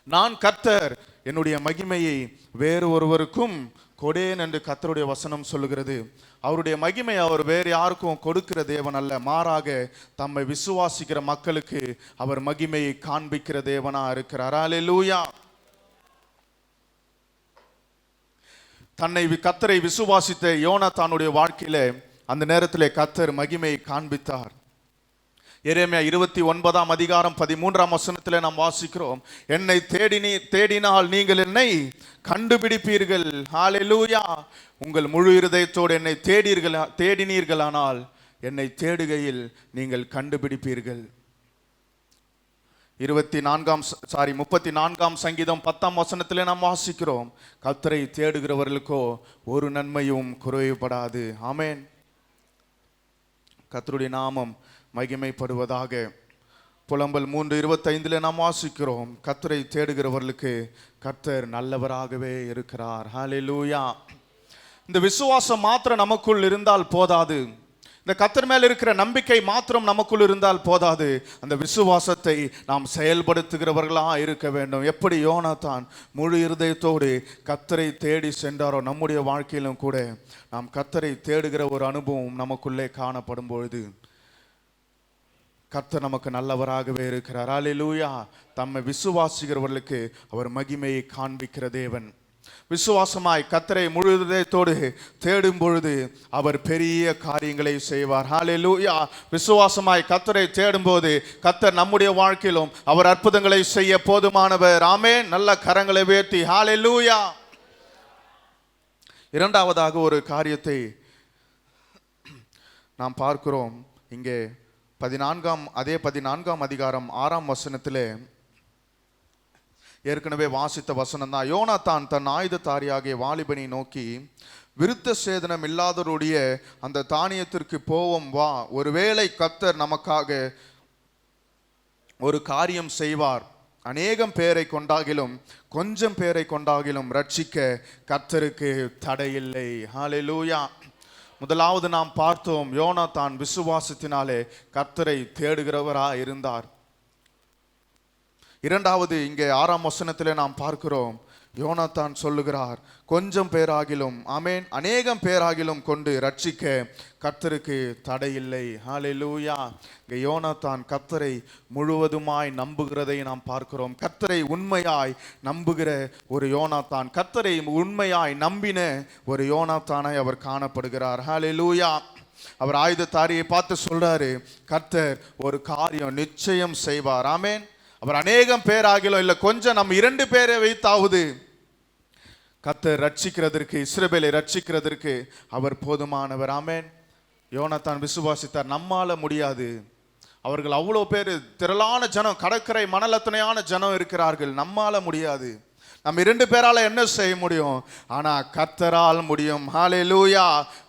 நான் கர்த்தர் என்னுடைய மகிமையை வேறு ஒருவருக்கும் கொடேன் என்று கர்த்தருடைய வசனம் சொல்லுகிறது. அவருடைய மகிமை அவர் வேறு யாருக்கும் கொடுக்கிற தேவன் அல்ல, மாறாக தம்மை விசுவாசிக்கிற மக்களுக்கு அவர் மகிமையை காண்பிக்கிற தேவனா இருக்கிறார். ஹல்லேலூயா. தன்னை கர்த்தரை விசுவாசித்த யோனாத்தானுடைய வாழ்க்கையில அந்த நேரத்திலே கர்த்தர் மகிமையை காண்பித்தார். எரேமியா 29ஆம் அதிகாரம் 13ஆம் வசனத்திலே நாம் வாசிக்கிறோம், என்னை தேடினால் நீங்கள் என்னை கண்டுபிடிப்பீர்கள். ஹல்லேலூயா. உங்கள் முழு இருதயத்தோடு என்னை தேடினீர்களானால் என்னை தேடுகையில் நீங்கள் கண்டுபிடிப்பீர்கள். 34ஆம் சங்கீதம் 10ஆம் வசனத்திலே நாம் வாசிக்கிறோம், கர்த்தரை தேடுகிறவர்களுக்கோ ஒரு நன்மையும் குறைவுபடாது. ஆமென். கர்த்தருடைய நாமம் மகிமைப்படுவதாக. புலம்பல் 3:25 நாம் வாசிக்கிறோம், கர்த்தரை தேடுகிறவர்களுக்கு கர்த்தர் நல்லவராகவே இருக்கிறார். ஹல்லேலூயா. இந்த விசுவாசம் மாத்திரம் நமக்குள் இருந்தால் போதாது. இந்த கர்த்தர் மேல் இருக்கிற நம்பிக்கை மாத்திரம் நமக்குள் இருந்தால் போதாது. அந்த விசுவாசத்தை நாம் செயல்படுத்துகிறவர்களா இருக்க வேண்டும். எப்படி யோனாத்தான் முழு இருதயத்தோடு கர்த்தரை தேடி சென்றாரோ, நம்முடைய வாழ்க்கையிலும் கூட நாம் கர்த்தரை தேடுகிற ஒரு அனுபவம் நமக்குள்ளே காணப்படும் பொழுது கர்த்தர் நமக்கு நல்லவராகவே இருக்கிறார். ஹல்லேலூயா. தம்மை விசுவாசிக்கிறவர்களுக்கு அவர் மகிமையை காண்பிக்கிற தேவன். விசுவாசமாய் கர்த்தரை முழு இதயத்தோடு தேடும் பொழுது அவர் பெரிய காரியங்களை செய்வார். ஹல்லேலூயா. விசுவாசமாய் கர்த்தரை தேடும்போது கர்த்தர் நம்முடைய வாழ்க்கையிலும் அவர் அற்புதங்களை செய்ய போதுமானவர். ஆமென். நல்ல கரங்களை உயர்த்தி ஹல்லேலூயா. இரண்டாவதாக ஒரு காரியத்தை நாம் பார்க்கிறோம். இங்கே 14ஆம் அதிகாரம் 6ஆம் வசனத்திலே ஏற்கனவே வாசித்த வசனம் தான். யோனாத்தான் தன் ஆயுததாரியாகிய வாலிபனை நோக்கி, விருத்த சேதனம் இல்லாதவருடைய அந்த தானியத்திற்கு போவோம் வா, ஒருவேளை கர்த்தர் நமக்காக ஒரு காரியம் செய்வார். அநேகம் பேரை கொண்டாகிலும் கொஞ்சம் பேரை கொண்டாகிலும் ரட்சிக்க கர்த்தருக்கு தடையில்லை. ஹல்லேலூயா. முதலாவது நாம் பார்த்தோம், யோனாத்தான் விசுவாசத்தினாலே கர்த்தரை தேடுகிறவராய் இருந்தார். இரண்டாவது இங்கே 6ஆம் வசனத்திலே நாம் பார்க்கிறோம், யோனாத்தான் சொல்லுகிறார், கொஞ்சம் பேராகிலும் ஆமென் அநேகம் பேராகிலும் கொண்டு ரட்சிக்க கர்த்தருக்கு தடையில்லை. ஹல்லேலூயா. இங்கே யோனாத்தான் கர்த்தரை முழுவதுமாய் நம்புகிறதை நாம் பார்க்கிறோம். கர்த்தரை உண்மையாய் நம்புகிற ஒரு யோனாத்தான், கர்த்தரை உண்மையாய் நம்பின ஒரு யோனாத்தானாய் அவர் காணப்படுகிறார். ஹல்லேலூயா. அவர் ஆயுததாரியை பார்த்து சொல்றாரு, கர்த்தர் ஒரு காரியம் நிச்சயம் செய்வார். ஆமென். அவர் அநேகம் பேராகிலும் இல்லை கொஞ்சம் நம்ம 2 பேரை வைத்தாவது கர்த்தர் ரட்சிக்கிறதற்கு, இஸ்ரவேலை ரட்சிக்கிறதற்கு அவர் போதுமானவர். ஆமென். யோனாத்தான் விசுவாசித்தார். நம்மால முடியாது. அவர்கள் அவ்வளோ பேர், திரளான ஜனம், கடற்கரை மணலத்தனையான ஜனம் இருக்கிறார்கள். நம்மால முடியாது. நம்ம 2 பேரால என்ன செய்ய முடியும்? ஆனா கர்த்தரால் முடியும். ஹல்லேலூயா.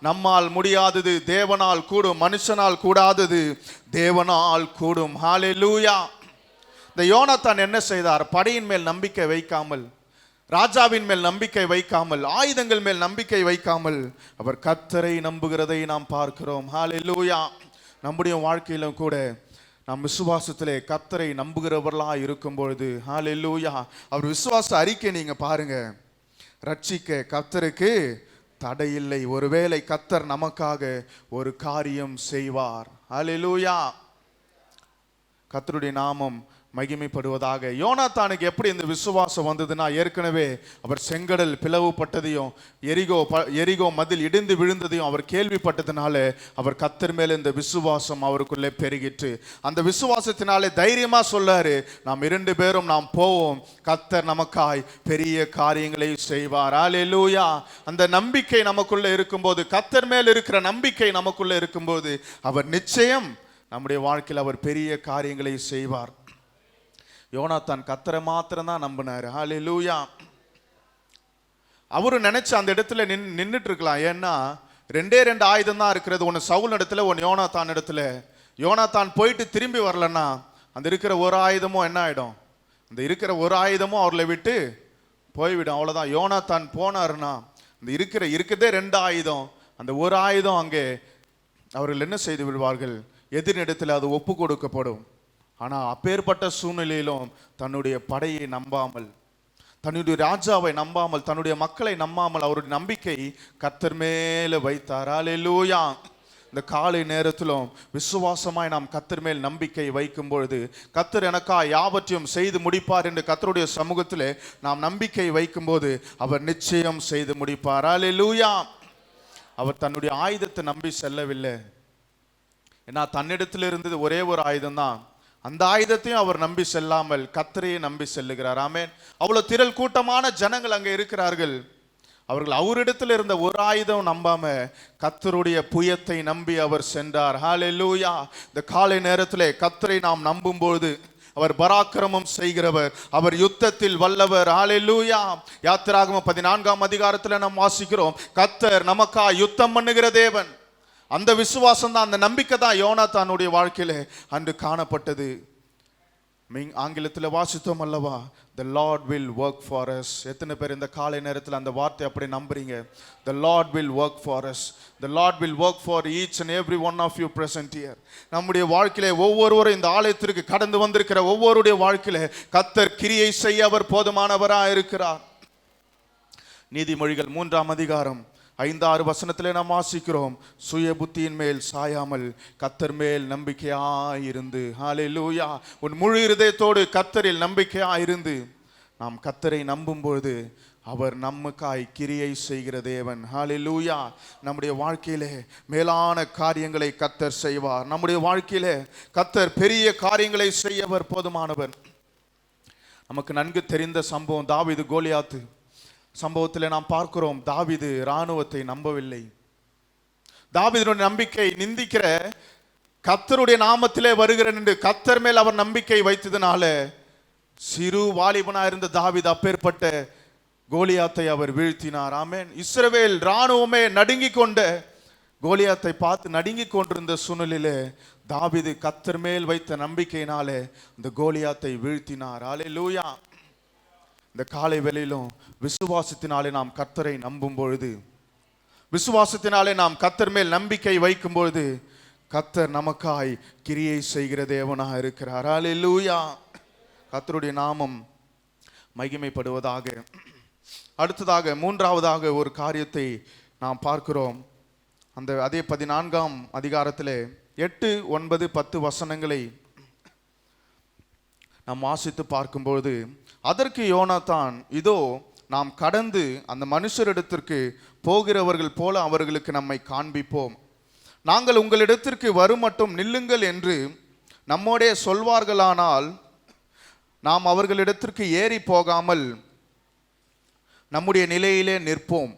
நம்மால் முடியாதது தேவனால் கூடும், மனுஷனால் கூடாதது தேவனால் கூடும். ஹல்லேலூயா. இந்த யோனாத்தான் என்ன செய்தார்? படையின் மேல் நம்பிக்கை வைக்காமல், ராஜாவின் மேல் நம்பிக்கை வைக்காமல், ஆயுதங்கள் மேல் நம்பிக்கை வைக்காமல் அவர் கர்த்தரை நம்புகிறதை நாம் பார்க்கிறோம். ஹல்லேலூயா. நம்முடைய வாழ்க்கையிலும் கூட நாம் விசுவாசத்திலே கர்த்தரை நம்புகிறவர்களாக இருக்கும் பொழுது ஹல்லேலூயா, அவர் விசுவாச அறிக்கை நீங்க பாருங்க, ரட்சிக்க கர்த்தருக்கு தடையில்லை. ஒருவேளை கர்த்தர் நமக்காக ஒரு காரியம் செய்வார். ஹல்லேலூயா. கர்த்தருடைய நாமம் மகிமைப்படுவதாக. யோனாத்தானுக்கு எப்படி இந்த விசுவாசம் வந்ததுன்னா, ஏற்கனவே அவர் செங்கடல் பிளவுபட்டதையும் எரிகோ மதில் இடிந்து விழுந்ததையும் அவர் கேள்விப்பட்டதுனால அவர் கர்த்தர் மேல இந்த விசுவாசம் அவருக்குள்ளே பெருகிட்டு, அந்த விசுவாசத்தினாலே தைரியமா சொல்லாரு, நாம் 2 பேரும் நாம் போவோம், கர்த்தர் நமக்காய் பெரிய காரியங்களை செய்வார். ஹல்லேலூயா. அந்த நம்பிக்கை நமக்குள்ள இருக்கும்போது, கர்த்தர் மேல் இருக்கிற நம்பிக்கை நமக்குள்ள இருக்கும்போது அவர் நிச்சயம் நம்முடைய வாழ்க்கையில் அவர் பெரிய காரியங்களை செய்வார். யோனாத்தான் கர்த்தரை மாத்திரம் தான் நம்பினார். ஹல்லேலூயா. அவரு நினைச்ச அந்த இடத்துல நின்றுட்டு இருக்கலாம். ஏன்னா 2 ஆயுதம் தான் இருக்கிறது, ஒன்று சவுல் இடத்துல, ஒன்று யோனாத்தான் இடத்துல. யோனாத்தான் போயிட்டு திரும்பி வரலன்னா அந்த இருக்கிற ஒரு ஆயுதமும் என்ன ஆயிடும்? அந்த இருக்கிற ஒரு ஆயுதமும் அவர்களை விட்டு போய்விடும். அவ்வளோதான். யோனாத்தான் போனாருன்னா அந்த இருக்கிறதே 2 ஆயுதம், அந்த ஒரு ஆயுதம் அங்கே அவர்கள் என்ன செய்து விடுவார்கள்? எதிரிடத்தில் அது ஒப்பு கொடுக்கப்படும். ஆனால் அப்பேற்பட்ட சூழ்நிலையிலும் தன்னுடைய படையை நம்பாமல், தன்னுடைய ராஜாவை நம்பாமல், தன்னுடைய மக்களை நம்பாமல் அவருடைய நம்பிக்கை கர்த்தர் மேல வைத்தார். ஹல்லேலூயா. இந்த காலை நேரத்திலும் விசுவாசமாய் நாம் கர்த்தர் மேல் நம்பிக்கை வைக்கும் பொழுது கர்த்தர் எனக்கா யாவற்றையும் செய்து முடிப்பார் என்று கர்த்தருடைய சமூகத்திலே நாம் நம்பிக்கை வைக்கும்போது அவர் நிச்சயம் செய்து முடிப்பார். ஹல்லேலூயா. அவர் தன்னுடைய ஆயுதத்தை நம்பி செல்லவில்லை. ஏன்னா தன்னிடத்தில் இருந்தது ஒரே ஒரு ஆயுதம் தான். அந்த ஆயுதத்தையும் அவர் நம்பி செல்லாமல் கர்த்தரையே நம்பி செல்லுகிறார். ஆமென். அவ்வளவு திரள் கூட்டமான ஜனங்கள் அங்கே இருக்கிறார்கள். அவர்கள் அவரிடத்தில் இருந்த ஒரு ஆயுதம் நம்பாம கர்த்தருடைய புயத்தை நம்பி அவர் சென்றார். ஹல்லேலூயா. இந்த காலை நேரத்திலே கர்த்தரை நாம் நம்பும்போது அவர் பராக்கிரமம் செய்கிறவர், அவர் யுத்தத்தில் வல்லவர். ஹல்லேலூயா. யாத்திராகமம் 14ஆம் அதிகாரத்தில் நாம் வாசிக்கிறோம், கர்த்தர் நமக்கா யுத்தம் பண்ணுகிற தேவன். அந்த விசுவாசம் தான், அந்த நம்பிக்கை தான் யோனாத்தானுடைய வாழ்க்கையில அன்று காணப்பட்டது. ஆங்கிலத்தில் வாசித்தோம் அல்லவா, the Lord will work for us. எத்தனை பேர் இந்த காலை நேரத்தில் அந்த வார்த்தை அப்படி நம்புறீங்க? the Lord will work for us. the Lord will work for each and every one of you present here. நம்முடைய வாழ்க்கையிலே ஒவ்வொருவரும், இந்த ஆலயத்திற்கு கடந்து வந்திருக்கிற ஒவ்வொருடைய வாழ்க்கையிலே கர்த்தர் கிரியை செய்ய அவர் போதுமானவராக இருக்கிறார். நீதிமொழிகள் 3ஆம் அதிகாரம் 5-6 வசனத்திலே நாம் வாசிக்கிறோம், சுய புத்தியின் மேல் சாயாமல் கர்த்தர் மேல் நம்பிக்கையாயிருந்து. ஹல்லேலூயா. உன் முழு இருதயத்தோடு கர்த்தரில் நம்பிக்கையாயிருந்து நாம் கர்த்தரை நம்பும் பொழுது அவர் நமக்காய் கிரியை செய்கிற தேவன். ஹல்லேலூயா. நம்முடைய வாழ்க்கையிலே மேலான காரியங்களை கர்த்தர் செய்வார். நம்முடைய வாழ்க்கையிலே கர்த்தர் பெரிய காரியங்களை செய்யவர் போதுமானவர். நமக்கு நன்கு தெரிந்த சம்பவம் தாவீது கோலியாத்து சம்பவத்தில் நாம் பார்க்கிறோம். தாவீது இராணுவத்தை நம்பவில்லை. தாவீதுடைய நம்பிக்கை நிந்திக்கிற கர்த்தருடைய நாமத்திலே வருகிறேன் என்று கர்த்தர் மேல் அவர் நம்பிக்கை வைத்ததுனால சிறு வாலிபனா இருந்த தாவீது அப்பேற்பட்ட கோலியாத்தை அவர் வீழ்த்தினார். ஆமென். இஸ்ரவேல் இராணுவமே நடுங்கி கொண்ட கோலியாத்தை பார்த்து நடுங்கி கொண்டிருந்த சூழ்நிலையிலே தாவீது கர்த்தர் மேல் வைத்த நம்பிக்கையினாலே இந்த கோலியாத்தை வீழ்த்தினார். ஹல்லேலூயா. இந்த காலை வேளையிலும் விசுவாசத்தினாலே நாம் கர்த்தரை நம்பும் பொழுது, விசுவாசத்தினாலே நாம் கர்த்தர் மேல் நம்பிக்கை வைக்கும் பொழுது கர்த்தர் நமக்காய் கிரியை செய்கிற தேவனாக இருக்கிறார். ஹல்லேலூயா. கர்த்தருடைய நாமம் மகிமைப்படுவதாக. அடுத்ததாக மூன்றாவதாக ஒரு காரியத்தை நாம் பார்க்கிறோம். அதே 14ஆம் அதிகாரத்திலே 8, 9, 10 வசனங்களை நாம் வாசித்து பார்க்கும்போது, அதற்கு யோனாத்தான், இதோ நாம் கடந்து அந்த மனுஷரிடத்திற்கு போகிறவர்கள் போல அவர்களுக்கு நம்மை காண்பிப்போம். நாங்கள் உங்களிடத்திற்கு வருமட்டும் நில்லுங்கள் என்று நம்மோடே சொல்வார்களானால் நாம் அவர்களிடத்திற்கு ஏறி போகாமல் நம்முடைய நிலையிலே நிற்போம்.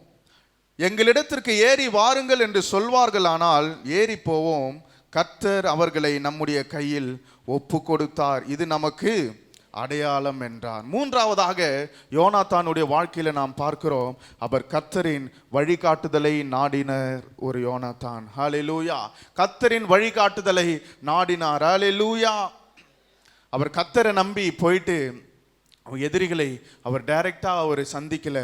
எங்களிடத்திற்கு ஏறி வாருங்கள் என்று சொல்வார்களானால் ஏறி போவோம். கர்த்தர் அவர்களை நம்முடைய கையில் ஒப்பு கொடுத்தார், இது நமக்கு அடையாளம் என்றார். மூன்றாவதாக யோனாத்தானுடைய வாழ்க்கையில நாம் பார்க்கிறோம், அவர் கர்த்தரின் வழிகாட்டுதலை நாடினர் ஒரு யோனாத்தான். ஹல்லேலூயா. கர்த்தரின் வழிகாட்டுதலை நாடினார். ஹல்லேலூயா. அவர் கர்த்தரை நம்பி போயிட்டு எதிரிகளை அவர் டைரக்டா அவர் சந்திக்கல,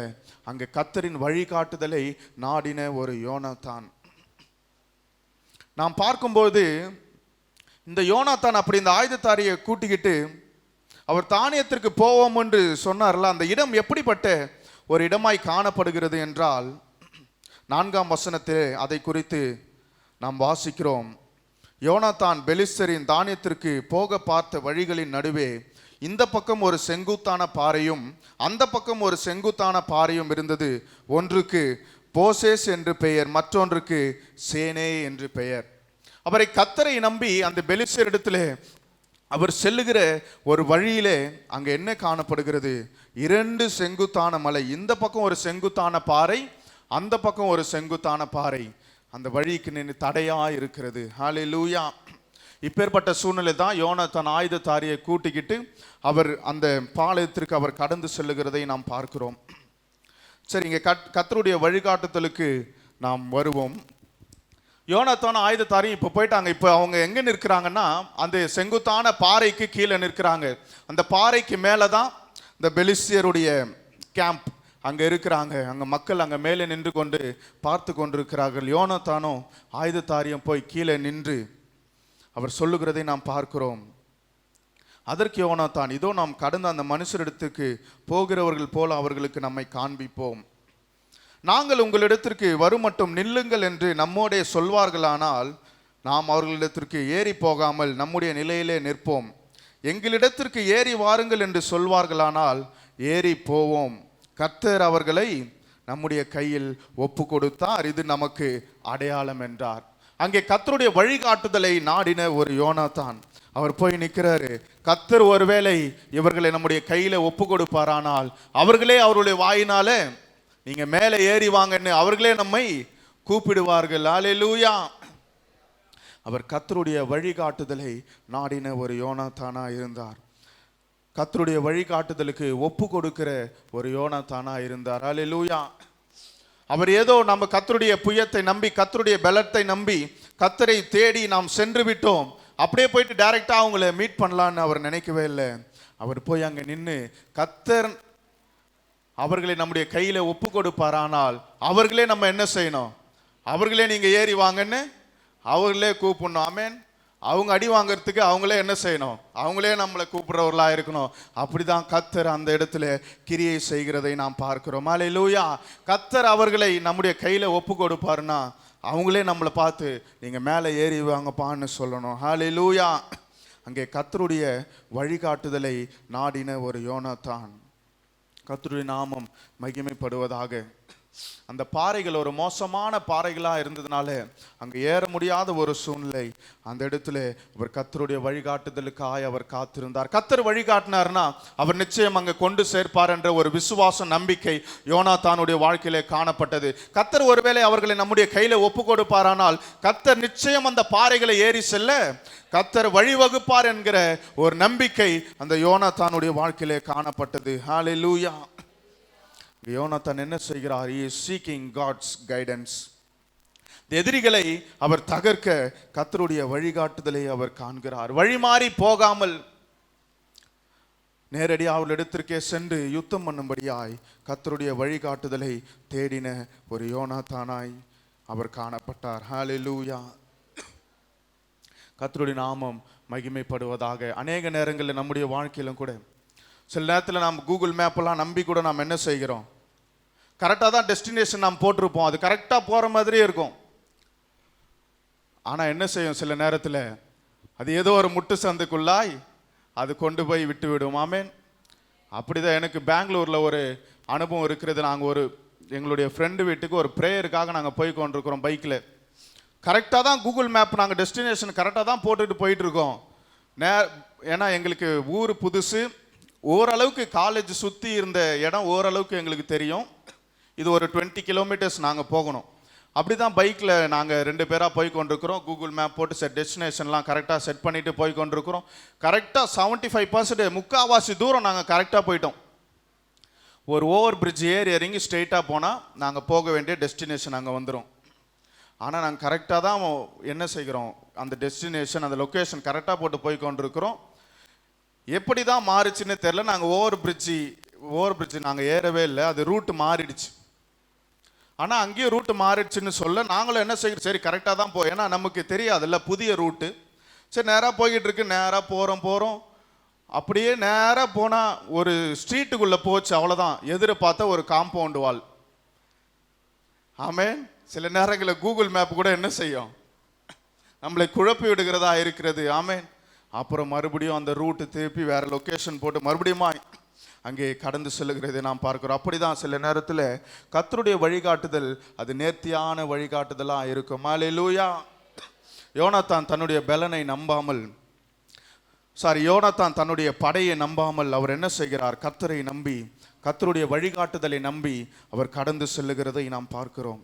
அங்க கர்த்தரின் வழிகாட்டுதலை நாடின ஒரு யோனாத்தான். நாம் பார்க்கும்போது இந்த யோனாத்தான் அப்படி இந்த ஆயுதத்தாரியை கூட்டிக்கிட்டு அவர் தானியத்திற்கு போவோம் என்று சொன்னார்ல, அந்த இடம் எப்படிப்பட்ட ஒரு இடமாய் காணப்படுகிறது என்றால் 4ஆம் வசனத்திலே அதை குறித்து நாம் வாசிக்கிறோம். யோனாத்தான் பெலிஸ்தரின் தானியத்திற்கு போக பார்த்த வழிகளின் நடுவே இந்த பக்கம் ஒரு செங்குத்தான பாறையும் அந்த பக்கம் ஒரு செங்குத்தான பாறையும் இருந்தது. ஒன்றுக்கு போசேஸ் என்று பெயர், மற்றொன்றுக்கு சேனே என்று பெயர். அவரை கர்த்தரை நம்பி அந்த பெலிஸ்தர் இடத்திலே அவர் செல்லுகிற ஒரு வழியிலே அங்க என்ன காணப்படுகிறது? 2 செங்குத்தான மலை, இந்த பக்கம் ஒரு செங்குத்தான பாறை, அந்த பக்கம் ஒரு செங்குத்தான பாறை அந்த வழிக்கு நின்று தடையா இருக்கிறது. ஹல்லேலூயா. இப்பேற்பட்ட சூழ்நிலை தான் யோனாத்தான் ஆயுதத்தாரியை கூட்டிக்கிட்டு அவர் அந்த பாளையத்திற்கு அவர் கடந்து செல்லுகிறதை நாம் பார்க்கிறோம். சரி, இங்கே கர்த்தருடைய வழிகாட்டுதலுக்கு நாம் வருவோம். யோனாத்தான் ஆயுதத்தாரி இப்போ போயிட்டாங்க. இப்போ அவங்க எங்கே நிற்கிறாங்கன்னா அந்த செங்குத்தான பாறைக்கு கீழே நிற்கிறாங்க. அந்த பாறைக்கு மேலே தான் இந்த பெலிஸ்தியருடைய கேம்ப் அங்கே இருக்கிறாங்க. அங்கே மக்கள் அங்கே மேலே நின்று கொண்டு பார்த்து கொண்டிருக்கிறார்கள். யோனாத்தானும் ஆயுதத்தாரியும் போய் கீழே நின்று அவர் சொல்லுகிறதை நாம் பார்க்கிறோம். அதற்கு யோனாத்தான், இதோ நாம் கடந்த அந்த மனுஷரிடத்துக்கு போகிறவர்கள் போல அவர்களுக்கு நம்மை காண்பிப்போம். நாங்கள் உங்களிடத்திற்கு வருமட்டும் நில்லுங்கள் என்று நம்மோடே சொல்வார்களானால் நாம் அவர்களிடத்திற்கு ஏறி போகாமல் நம்முடைய நிலையிலே நிற்போம். எங்களிடத்திற்கு ஏறி வாருங்கள் என்று சொல்வார்களானால் ஏறி போவோம். கர்த்தர் அவர்களை நம்முடைய கையில் ஒப்பு கொடுத்தார், இது நமக்கு அடையாளம் என்றார். அங்கே கர்த்தருடைய வழிகாட்டுதலை நாடின ஒரு யோனாத்தான் அவர் போய் நிற்கிறாரு. கர்த்தர் ஒருவேளை இவர்களை நம்முடைய கையில ஒப்பு கொடுப்பாரானால் அவர்களே அவருடைய வாயினால நீங்க மேலே ஏறி வாங்கன்னு அவர்களே நம்மை கூப்பிடுவார்கள். ஹல்லேலூயா. அவர் கர்த்தருடைய வழிகாட்டுதலை நாடின ஒரு யோனாத்தானா இருந்தார். கர்த்தருடைய வழிகாட்டுதலுக்கு ஒப்பு கொடுக்கிற ஒரு யோனாத்தானா இருந்தார். ஹல்லேலூயா. அவர் ஏதோ நம்ம கர்த்தருடைய புயத்தை நம்பி கர்த்தருடைய பலத்தை நம்பி கர்த்தரை தேடி நாம் சென்று விட்டோம், அப்படியே போயிட்டு டைரக்டா அவங்கள மீட் பண்ணலான்னு அவர் நினைக்கவே இல்லை. அவர் போய் அங்கே நின்று கர்த்தர் அவர்களை நம்முடைய கையில ஒப்பு கொடுப்பாரானால் அவர்களே நம்ம என்ன செய்யணும்? அவர்களே நீங்க ஏறி வாங்கன்னு அவர்களே கூப்பிடணும். ஆமென். அவங்க அடி வாங்கறதுக்கு அவங்களே என்ன செய்யணும்? அவங்களே நம்மளை கூப்பிடுறவர்களா இருக்கணும். அப்படிதான் கர்த்தர் அந்த இடத்துல கிரியை செய்கிறதை நாம் பார்க்கிறோம். ஹல்லேலூயா. கர்த்தர் அவர்களை நம்முடைய கையில ஒப்பு கொடுப்பாருன்னா அவங்களே நம்மளை பார்த்து நீங்க மேலே ஏறி வாங்கப்பான்னு சொல்லணும். ஹல்லேலூயா. அங்கே கர்த்தருடைய வழிகாட்டுதலை நாடின ஒரு யோனாத்தான். கர்த்தருடைய நாமம் மகிமைப்படுவதாக. அந்த பாறைகள் ஒரு மோசமான பாறைகளாக இருந்ததுனால அங்கே ஏற முடியாத ஒரு சூழ்நிலை. அந்த இடத்துல அவர் கர்த்தருடைய வழிகாட்டுதலுக்காய் அவர் காத்திருந்தார். கர்த்தர் வழிகாட்டினார்னா அவர் நிச்சயம் அங்கே கொண்டு சேர்ப்பார் என்ற ஒரு விசுவாச நம்பிக்கை யோனாத்தானுடைய வாழ்க்கையிலே காணப்பட்டது. கர்த்தர் ஒருவேளை அவர்களை நம்முடைய கையில ஒப்பு கொடுப்பாரானால் கர்த்தர் நிச்சயம் அந்த பாறைகளை ஏறி செல்ல கர்த்தர் வழிவகுப்பார் என்கிற ஒரு நம்பிக்கை அந்த யோனாத்தானுடைய வாழ்க்கையிலே காணப்பட்டது. ஹல்லேலூயா. யோனாத்தான் என்ன செய்கிறார்? he is seeking God's guidance. எதிரிகளை அவர் தகர்க்க கர்த்தருடைய வழிகாட்டுதலை அவர் காண்கிறார். வழிமாறி போகாமல் நேரடியாக அவர்களிடத்திற்கே சென்று யுத்தம் பண்ணும்படியாய் கர்த்தருடைய வழிகாட்டுதலை தேடின ஒரு யோனாத்தானாய் அவர் காணப்பட்டார். ஹல்லேலூயா. கர்த்தருடைய நாமம் மகிமைப்படுவதாக. அநேக நேரங்களில் நம்முடைய வாழ்க்கையிலும் கூட சில நேரத்தில் நாம் கூகுள் மேப்பெல்லாம் நம்பி கூட நாம் என்ன செய்கிறோம்? கரெக்டாக தான் டெஸ்டினேஷன் நாம் போட்டிருப்போம், அது கரெக்டாக போகிற மாதிரியே இருக்கும். ஆனால் என்ன செய்யும்? சில நேரத்தில் அது ஏதோ ஒரு முட்டு சந்துக்குள்ளாய் அது கொண்டு போய் விட்டு விடும். ஆமேன். அப்படிதான் எனக்கு பெங்களூரில் ஒரு அனுபவம் இருக்கிறது. நாங்கள் எங்களுடைய ஃப்ரெண்டு வீட்டுக்கு ஒரு ப்ரேயருக்காக நாங்கள் போய் கொண்டிருக்கிறோம் பைக்கில். கரெக்டாக தான் கூகுள் மேப் நாங்கள் டெஸ்டினேஷன் கரெக்டாக தான் போட்டுட்டு போயிட்டுருக்கோம். ஏன்னா எங்களுக்கு ஊர் புதுசு, ஓரளவுக்கு காலேஜ் சுற்றி இருந்த இடம் ஓரளவுக்கு எங்களுக்கு தெரியும். இது ஒரு 20 கிலோமீட்டர்ஸ் நாங்கள் போகணும். அப்படி தான் பைக்கில் நாங்கள் 2 பேராக போய் கொண்டிருக்கிறோம். கூகுள் மேப் போட்டு டெஸ்டினேஷன்லாம் கரெக்டாக செட் பண்ணிவிட்டு போய் கொண்டிருக்கிறோம். கரெக்டாக 75% முக்கால்வாசி தூரம் நாங்கள் கரெக்டாக போயிட்டோம். ஒரு ஓவர் பிரிட்ஜ் ஏறி இறங்கி ஸ்ட்ரெயிட்டாக போனால் நாங்கள் போக வேண்டிய டெஸ்டினேஷன் அங்கே வந்துடும். ஆனால் நாங்கள் கரெக்டாக தான் என்ன செய்கிறோம்? அந்த டெஸ்டினேஷன் அந்த லொக்கேஷன் கரெக்டாக போட்டு போய் கொண்டிருக்கிறோம். எப்படி தான் மாறிச்சுன்னு தெரில. நாங்கள் ஓவர் பிரிட்ஜ் நாங்கள் ஏறவே இல்லை, அது ரூட்டு மாறிடுச்சு. ஆனால் அங்கேயும் ரூட்டு மாறிடுச்சுன்னு சொல்ல நாங்களும் என்ன செய்கிறோம்? சரி கரெக்டாக தான் ஏன்னா நமக்கு தெரியாதுல்ல, புதிய ரூட்டு. சரி நேராக போய்கிட்டு இருக்கு, நேராக போகிறோம். அப்படியே நேராக போனால் ஒரு ஸ்ட்ரீட்டுக்குள்ளே போச்சு, அவ்வளோதான். எதிர பார்த்தா ஒரு காம்பவுண்ட் வால். ஆமேன். சில நேரங்களில் கூகுள் மேப் கூட என்ன செய்யும்? நம்மளை குழப்பி விடுகிறதா இருக்கிறது. ஆமேன். அப்புறம் மறுபடியும் அந்த ரூட்டு திருப்பி வேறு லொக்கேஷன் போட்டு மறுபடியும் அங்கே கடந்து செல்லுகிறதை நாம் பார்க்கிறோம். அப்படிதான் சில நேரத்தில் கர்த்தருடைய வழிகாட்டுதல் அது நேர்த்தியான வழிகாட்டுதலாக இருக்கும். ஹல்லேலூயா. யோனாத்தான் தன்னுடைய பலனை நம்பாமல் யோனாத்தான் தன்னுடைய படையை நம்பாமல் அவர் என்ன செய்கிறார்? கர்த்தரை நம்பி கர்த்தருடைய வழிகாட்டுதலை நம்பி அவர் கடந்து செல்லுகிறதை நாம் பார்க்கிறோம்.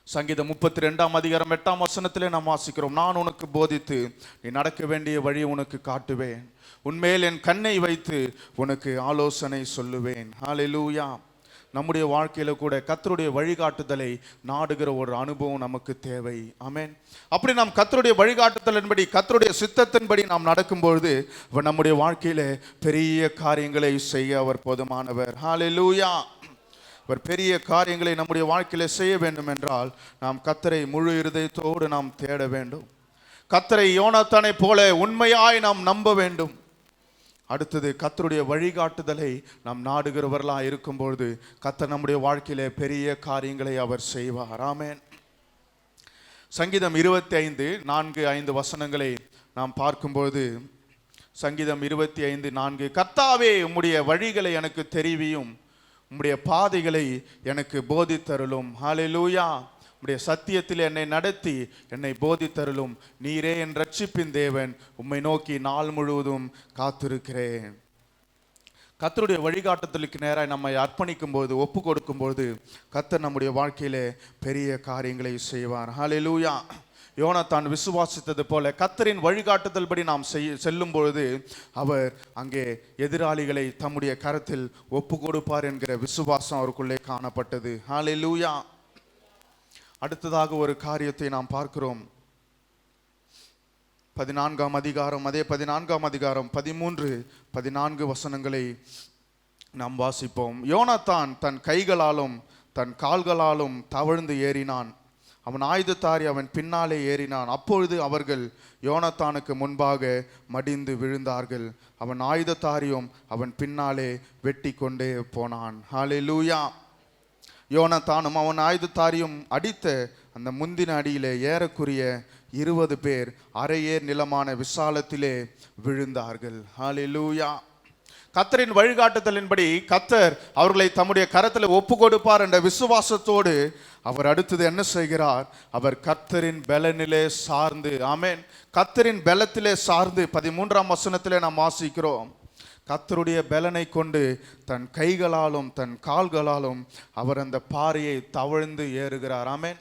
சங்கீதம் 32ஆம் அதிகாரம் 8ஆம் வசனத்திலே நாம் வாசிக்கிறோம், நான் உனக்கு போதித்து நீ நடக்க வேண்டிய வழி உனக்கு காட்டுவேன், உன்மேல் என் கண்ணை வைத்து உனக்கு ஆலோசனை சொல்லுவேன். ஹல்லேலூயா. நம்முடைய வாழ்க்கையில கூட கர்த்தருடைய வழிகாட்டுதலை நாடுகிற ஒரு அனுபவம் நமக்கு தேவை. ஆமென். அப்படி நாம் கர்த்தருடைய வழிகாட்டுதலின்படி கர்த்தருடைய சித்தத்தின்படி நாம் நடக்கும்பொழுது அவர் நம்முடைய வாழ்க்கையில பெரிய காரியங்களை செய்ய அவர் போதுமானவர். ஹல்லேலூயா. அவர் பெரிய காரியங்களை நம்முடைய வாழ்க்கையில செய்ய வேண்டும் என்றால் நாம் கர்த்தரை முழு இருதயத்தோடு நாம் தேட வேண்டும். கர்த்தரை யோனாத்தானை போல உண்மையாய் நாம் நம்ப வேண்டும். அடுத்தது கர்த்தருடைய வழிகாட்டுதலை நாம் நாடுகிறவர்களாக இருக்கும்பொழுது கர்த்தர் நம்முடைய வாழ்க்கையிலே பெரிய காரியங்களை அவர் செய்வார். ஆமென். சங்கீதம் 25:4-5 வசனங்களை நாம் பார்க்கும்போது, சங்கீதம் 25:4, கர்த்தாவே உம்முடைய வழிகளை எனக்கு தெரிவியும், உம்முடைய பாதைகளை எனக்கு போதித்தருளும். ஹல்லேலூயா. உம்முடைய சத்தியத்தில் என்னை நடத்தி என்னை போதித்தருளும். நீரே என் ரட்சிப்பின் தேவன், உம்மை நோக்கி நாள் முழுவதும் காத்திருக்கிறேன். கர்த்தருடைய வழிகாட்டுதலுக்கு நேராக நம்மை அர்ப்பணிக்கும் போது ஒப்பு கொடுக்கும்போது கர்த்தர் நம்முடைய வாழ்க்கையிலே பெரிய காரியங்களை செய்வார். ஹல்லேலூயா. யோனாத்தான் விசுவாசித்தது போல கர்த்தரின் வழிகாட்டுதல் படி நாம் செல்லும் பொழுது அவர் அங்கே எதிராளிகளை தம்முடைய கரத்தில் ஒப்பு கொடுப்பார் என்கிற விசுவாசம் அவருக்குள்ளே காணப்பட்டது. ஹல்லேலூயா. அடுத்ததாக ஒரு காரியத்தை நாம் பார்க்கிறோம். 14ஆம் அதிகாரம், அதே 14ஆம் அதிகாரம் 13-14 வசனங்களை நாம் வாசிப்போம். யோனாத்தான் தன் கைகளாலும் தன் கால்களாலும் தவழ்ந்து ஏறினான். அவன் ஆயுதத்தாரி அவன் பின்னாலே ஏறினான். அப்பொழுது அவர்கள் யோனாத்தானுக்கு முன்பாக மடிந்து விழுந்தார்கள். அவன் ஆயுதத்தாரியும் அவன் பின்னாலே வெட்டி கொண்டே போனான். ஹல்லேலூயா. யோனாத்தானும் அவன் ஆயுதத்தாரியும் அடித்த அந்த முந்தின அடியிலே ஏறக்குரிய 20 பேர் அரையேர் நிலமான விசாலத்திலே விழுந்தார்கள். ஹல்லேலூயா. கர்த்தரின் வழிகாட்டுதலின்படி கர்த்தர் அவர்களை தம்முடைய கரத்தில் ஒப்பு கொடுப்பார் என்ற விசுவாசத்தோடு அவர் அடுத்தது என்ன செய்கிறார்? அவர் கர்த்தரின் பலனிலே சார்ந்து, ஆமென், கர்த்தரின் பலத்திலே சார்ந்து 13ஆம் வசனத்திலே நாம் வாசிக்கிறோம். கர்த்தருடைய பலனை கொண்டு தன் கைகளாலும் தன் கால்களாலும் அவர் அந்த பாறையை தவழ்ந்து ஏறுகிறார். ஆமென்.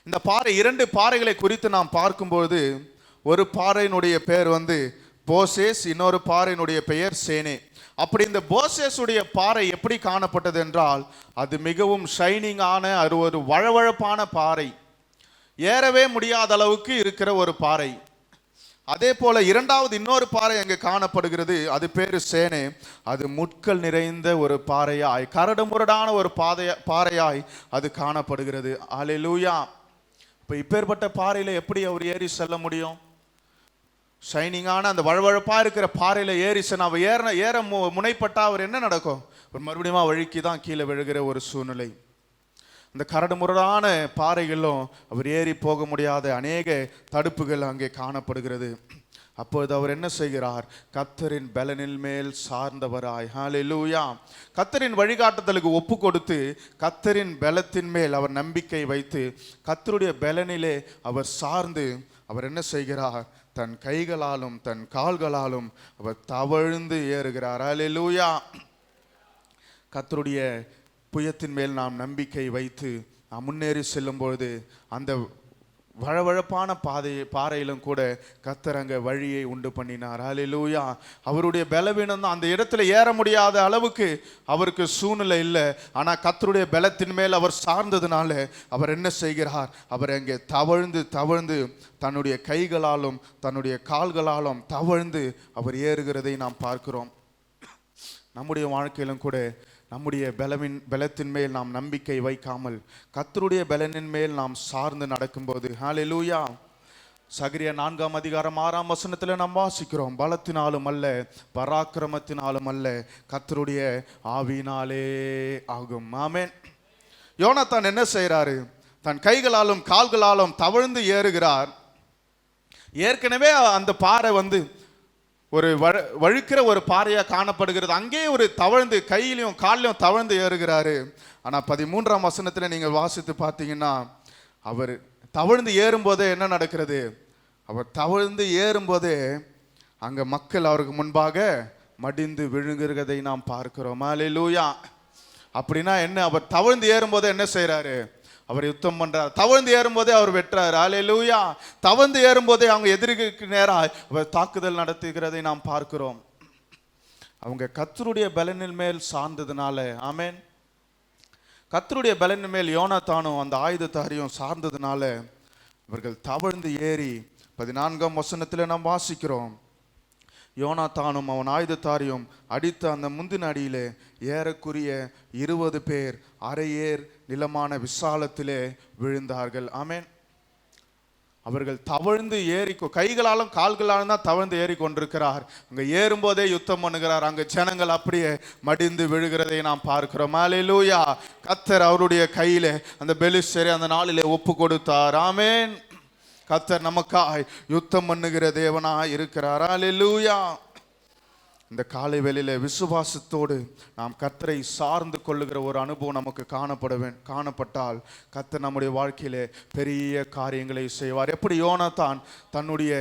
இந்த பாறை, 2 பாறைகளை குறித்து நாம் பார்க்கும்போது, ஒரு பாறையினுடைய பெயர் போசேஸ், இன்னொரு பாறையினுடைய பெயர் சேனே. அப்படி இந்த போசேஸுடைய பாறை எப்படி காணப்பட்டது என்றால், அது மிகவும் ஷைனிங்கான ஒரு வழவழப்பான பாறை, ஏறவே முடியாத அளவுக்கு இருக்கிற ஒரு பாறை. அதே போல இரண்டாவது இன்னொரு பாறை அங்கே காணப்படுகிறது, அது பேரு சேனே. அது முட்கள் நிறைந்த ஒரு பாறையாய், கரடு முரடான ஒரு பாறையாய் அது காணப்படுகிறது. அல்லேலூயா. இப்போ இப்பேற்பட்ட பாறையில எப்படி அவர் ஏறி செல்ல முடியும்? ஷைனிங்கான அந்த வழவழப்பா இருக்கிற பாறையில ஏறி அவர் ஏற முனைப்பட்டா அவர் என்ன நடக்கும்? ஒரு மறுபடியும் வழுக்கி தான் கீழே விழுகிற ஒரு சூழ்நிலை. அந்த கரடு முரடான பாறைகளும் அவர் ஏறி போக முடியாத அநேக தடுப்புகள் அங்கே காணப்படுகிறது. அப்பொழுது அவர் என்ன செய்கிறார்? கர்த்தரின் பலனின் மேல் சார்ந்தவராய், ஹல்லேலூயா, கர்த்தரின் வழிகாட்டுதலுக்கு ஒப்பு கொடுத்து கர்த்தரின் பலத்தின் மேல் அவர் நம்பிக்கை வைத்து கர்த்தருடைய பலனிலே அவர் சார்ந்து அவர் என்ன செய்கிறார்? தன் கைகளாலும் தன் கால்களாலும் அவர் தவழ்ந்து ஏறுகிறார். ஹல்லேலூயா. கர்த்தருடைய புயத்தின் மேல் நாம் நம்பிக்கை வைத்து நாம் முன்னேறி செல்லும் பொழுது அந்த வழவழப்பான பாறையிலும் கூட கர்த்தர் அங்கே வழியை உண்டு பண்ணினார். ஹல்லேலூயா. அவருடைய பலவீனம் தான், அந்த இடத்துல ஏற முடியாத அளவுக்கு அவருக்கு சூழ்நிலை இல்லை. ஆனால் கர்த்தருடைய பலத்தின் மேல் அவர் சார்ந்ததுனால அவர் என்ன செய்கிறார்? அவர் அங்கே தவழ்ந்து தவழ்ந்து தன்னுடைய கைகளாலும் தன்னுடைய கால்களாலும் தவழ்ந்து அவர் ஏறுகிறதை நாம் பார்க்கிறோம். நம்முடைய வாழ்க்கையிலும் கூட நம்முடைய பலத்தின் மேல் நாம் நம்பிக்கை வைக்காமல் கர்த்தருடைய பலனின் மேல் நாம் சார்ந்து நடக்கும்போது, ஹல்லேலூயா, சகரியா 4ஆம் அதிகாரம் 6ஆம் வசனத்தில் நாம் வாசிக்கிறோம், பலத்தினாலும் அல்ல பராக்கிரமத்தினாலும் அல்ல கர்த்தருடைய ஆவியினாலே ஆகும். ஆமென். யோனத்தான் என்ன செய்கிறாரு? தன் கைகளாலும் கால்களாலும் தவழ்ந்து ஏறுகிறார். ஏற்கனவே அந்த பாறை ஒரு வழுக்கிற ஒரு பாறையா காணப்படுகிறது. அங்கே ஒரு தவழ்ந்து கையிலையும் காலிலையும் தவழ்ந்து ஏறுகிறாரு. ஆனால் 13ஆம் வசனத்தில் நீங்கள் வாசித்து பார்த்தீங்கன்னா, அவர் தவழ்ந்து ஏறும்போதே என்ன நடக்கிறது? அவர் தவழ்ந்து ஏறும்போதே அங்கே மக்கள் அவருக்கு முன்பாக மடிந்து விழுங்குகிறதை நாம் பார்க்கிறோம். அல்லேலூயா. அப்படின்னா என்ன? அவர் தவழ்ந்து ஏறும்போதே என்ன செய்கிறாரு? அவர் யுத்தம் பண்றார். தவழ்ந்து ஏறும்போதே அவர் வெற்றார். அல்லேலூயா. தவழ்ந்து ஏறும்போதே அவங்க எதிரிக்கு நேராக அவர் தாக்குதல் நடத்துகிறதை நாம் பார்க்கிறோம். அவங்க கர்த்தருடைய பலனின் மேல் சார்ந்ததுனால, ஆமென், கர்த்தருடைய பலனின் மேல் யோனத்தானும் அந்த ஆயுததாரியும் சார்ந்ததுனால இவர்கள் தவழ்ந்து ஏறி 14ஆம் வசனத்தில் நாம் வாசிக்கிறோம், யோனத்தானும் அவன் ஆயுதத்தாரியும் அடித்த அந்த முந்தின அடியிலே ஏறக்குரிய 20 பேர் அரையேர் நிலமான விசாலத்திலே விழுந்தார்கள். ஆமென். அவர்கள் தவழ்ந்து ஏறி கைகளாலும் கால்களாலும் தான் தவழ்ந்து ஏறி கொண்டிருக்கிறார். அங்கே ஏறும்போதே யுத்தம் பண்ணுகிறார். அங்கே ஜனங்கள் அப்படியே மடிந்து விழுகிறதை நாம் பார்க்கிறோம். அல்லேலூயா. கர்த்தர் அவருடைய கையிலே அந்த பெலிஸ்தரை அந்த நாளிலே ஒப்பு கொடுத்தார். ஆமென். கர்த்தர் நமக்காய் யுத்தம் பண்ணுகிற தேவனாய் இருக்கிறார். அல்லேலூயா. இந்த காலை வேளையிலே விசுவாசத்தோடு நாம் கர்த்தரை சார்ந்து கொள்ளுகிற ஒரு அனுபவம் நமக்கு காணப்பட்டால் கர்த்தர் நம்முடைய வாழ்க்கையிலே பெரிய காரியங்களை செய்வார். எப்படி யோனத்தான் தன்னுடைய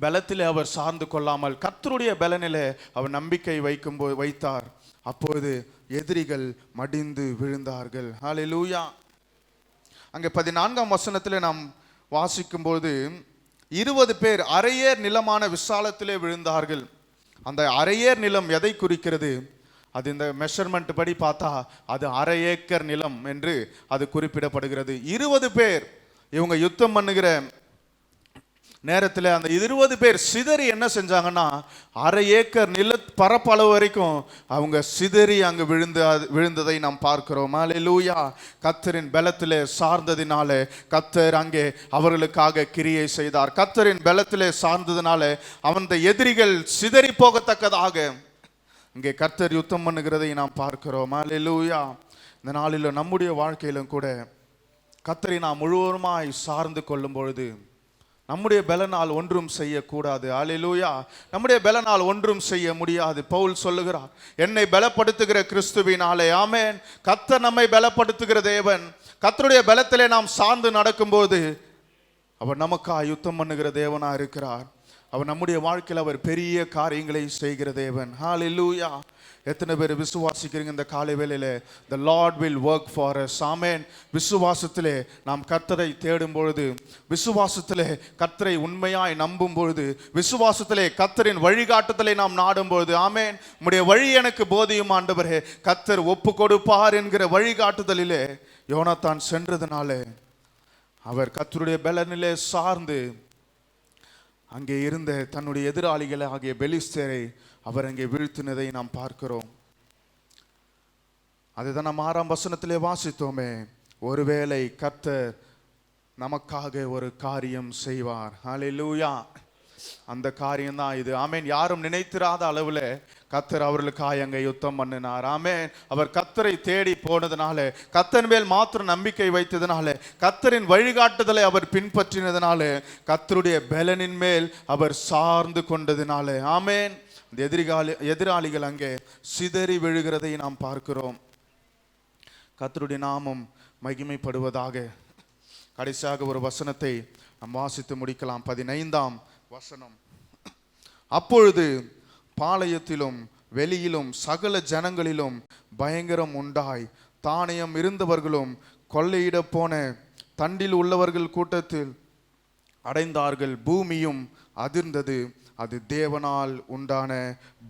பலத்திலே அவர் சார்ந்து கொள்ளாமல் கர்த்தருடைய பலனிலே அவர் நம்பிக்கை வைத்தார், அப்பொழுது எதிரிகள் மடிந்து விழுந்தார்கள். ஹல்லேலூயா. அங்கே 14ஆம் வசனத்திலே நாம் வாசிக்கும்போது 20 பேர் அரையேர் நிலமான விசாலத்திலே விழுந்தார்கள். அந்த அரையேர் நிலம் எதை குறிக்கிறது? அது இந்த மெஷர்மெண்ட் படி பார்த்தா அது 1/2 ஏக்கர் நிலம் என்று அது குறிப்பிடப்படுகிறது. 20 பேர் இவங்க யுத்தம் பண்ணுகிற நேரத்தில் அந்த 20 பேர் சிதறி என்ன செஞ்சாங்கன்னா 1/2 ஏக்கர் நில பரப்பளவு வரைக்கும் அவங்க சிதறி அங்கு விழுந்ததை நாம் பார்க்கிறோம். அல்லேலூயா. கர்த்தரின் பலத்திலே சார்ந்ததினாலே கர்த்தர் அங்கே அவர்களுக்காக கிரியை செய்தார். கர்த்தரின் பலத்திலே சார்ந்ததினாலே அந்த எதிரிகள் சிதறி போகத்தக்கதாக இங்கே கர்த்தர் யுத்தம் பண்ணுகிறதை நாம் பார்க்கிறோம். அல்லேலூயா. இந்த நாளில் நம்முடைய வாழ்க்கையிலும் கூட கர்த்தரை நாம் முழுவதுமாய் சார்ந்து கொள்ளும் பொழுது நம்முடைய பலனால் ஒன்றும் செய்யக்கூடாது. அல்லேலூயா. நம்முடைய பலனால் ஒன்றும் செய்ய முடியாது. பவுல் சொல்லுகிறார், என்னை பலப்படுத்துகிற கிறிஸ்துவினாலே. ஆமென். கர்த்தர் நம்மை பலப்படுத்துகிற தேவன். கர்த்தருடைய பலத்திலே நாம் சார்ந்து நடக்கும்போது அவர் நமக்காக யுத்தம் பண்ணுகிற தேவனா இருக்கிறார். அவர் நம்முடைய வாழ்க்கையில் அவர் பெரிய காரியங்களை செய்கிற தேவன். ஹல்லேலூயா. எத்தனை பேர் விசுவாசிக்கிறீங்க இந்த காலை வேளையில the Lord will work for us? ஆமென். விசுவாசத்திலே நாம் கர்த்தரை தேடும் பொழுது, விசுவாசத்திலே கர்த்தரை உண்மையாய் நம்பும் பொழுது, விசுவாசத்திலே கர்த்தரின் வழிகாட்டுதலை நாம் நாடும் பொழுது, ஆமென், உம்முடைய வழி எனக்கு போதியும் ஆண்டவரே, கர்த்தர் ஒப்பு கொடுப்பார் என்கிற வழிகாட்டுதலிலே யோனத்தான் சென்றதுனாலே அவர் கர்த்தருடைய பலனிலே சார்ந்து அங்கே இருந்த தன்னுடைய எதிராளிகளை ஆகிய பெலிஸ்தரை அவர் அங்கே வீழ்த்தினதை நாம் பார்க்கிறோம். அதுதான் நாம் 6ஆம் வசனத்திலே வாசித்தோமே, ஒருவேளை கர்த்தர் நமக்காக ஒரு காரியம் செய்வார். ஹல்லேலூயா. அந்த காரியம் தான் இது. ஆமென். யாரும் நினைத்திராத அளவுல கர்த்தர் அவர்களுக்காக அங்கே யுத்தம் பண்ணினார். ஆமென். அவர் கர்த்தரை தேடி போனதுனால, கர்த்தர் மேல் மாத்திரம் நம்பிக்கை வைத்ததுனால, கர்த்தரின் வழிகாட்டுதலை அவர் பின்பற்றினதுனால, கர்த்தருடைய பலனின் மேல் அவர் சார்ந்து கொண்டதுனால, ஆமென், எதிராளிகள் அங்கே சிதறி விழுகிறதை நாம் பார்க்கிறோம். கர்த்தருடைய நாமம் மகிமைப்படுவதாக. கடைசியாக ஒரு வசனத்தை நாம் வாசித்து முடிக்கலாம். 15ஆம் வசனம். அப்பொழுது பாளையத்திலும் வெளியிலும் சகல ஜனங்களிலும் பயங்கரம் உண்டாய், தானியம் இருந்தவர்களும் கொள்ளையிட போன தண்டில் உள்ளவர்கள் கூட்டத்தில் அடைந்தார்கள். பூமியும் அதிர்ந்தது. அது தேவனால் உண்டான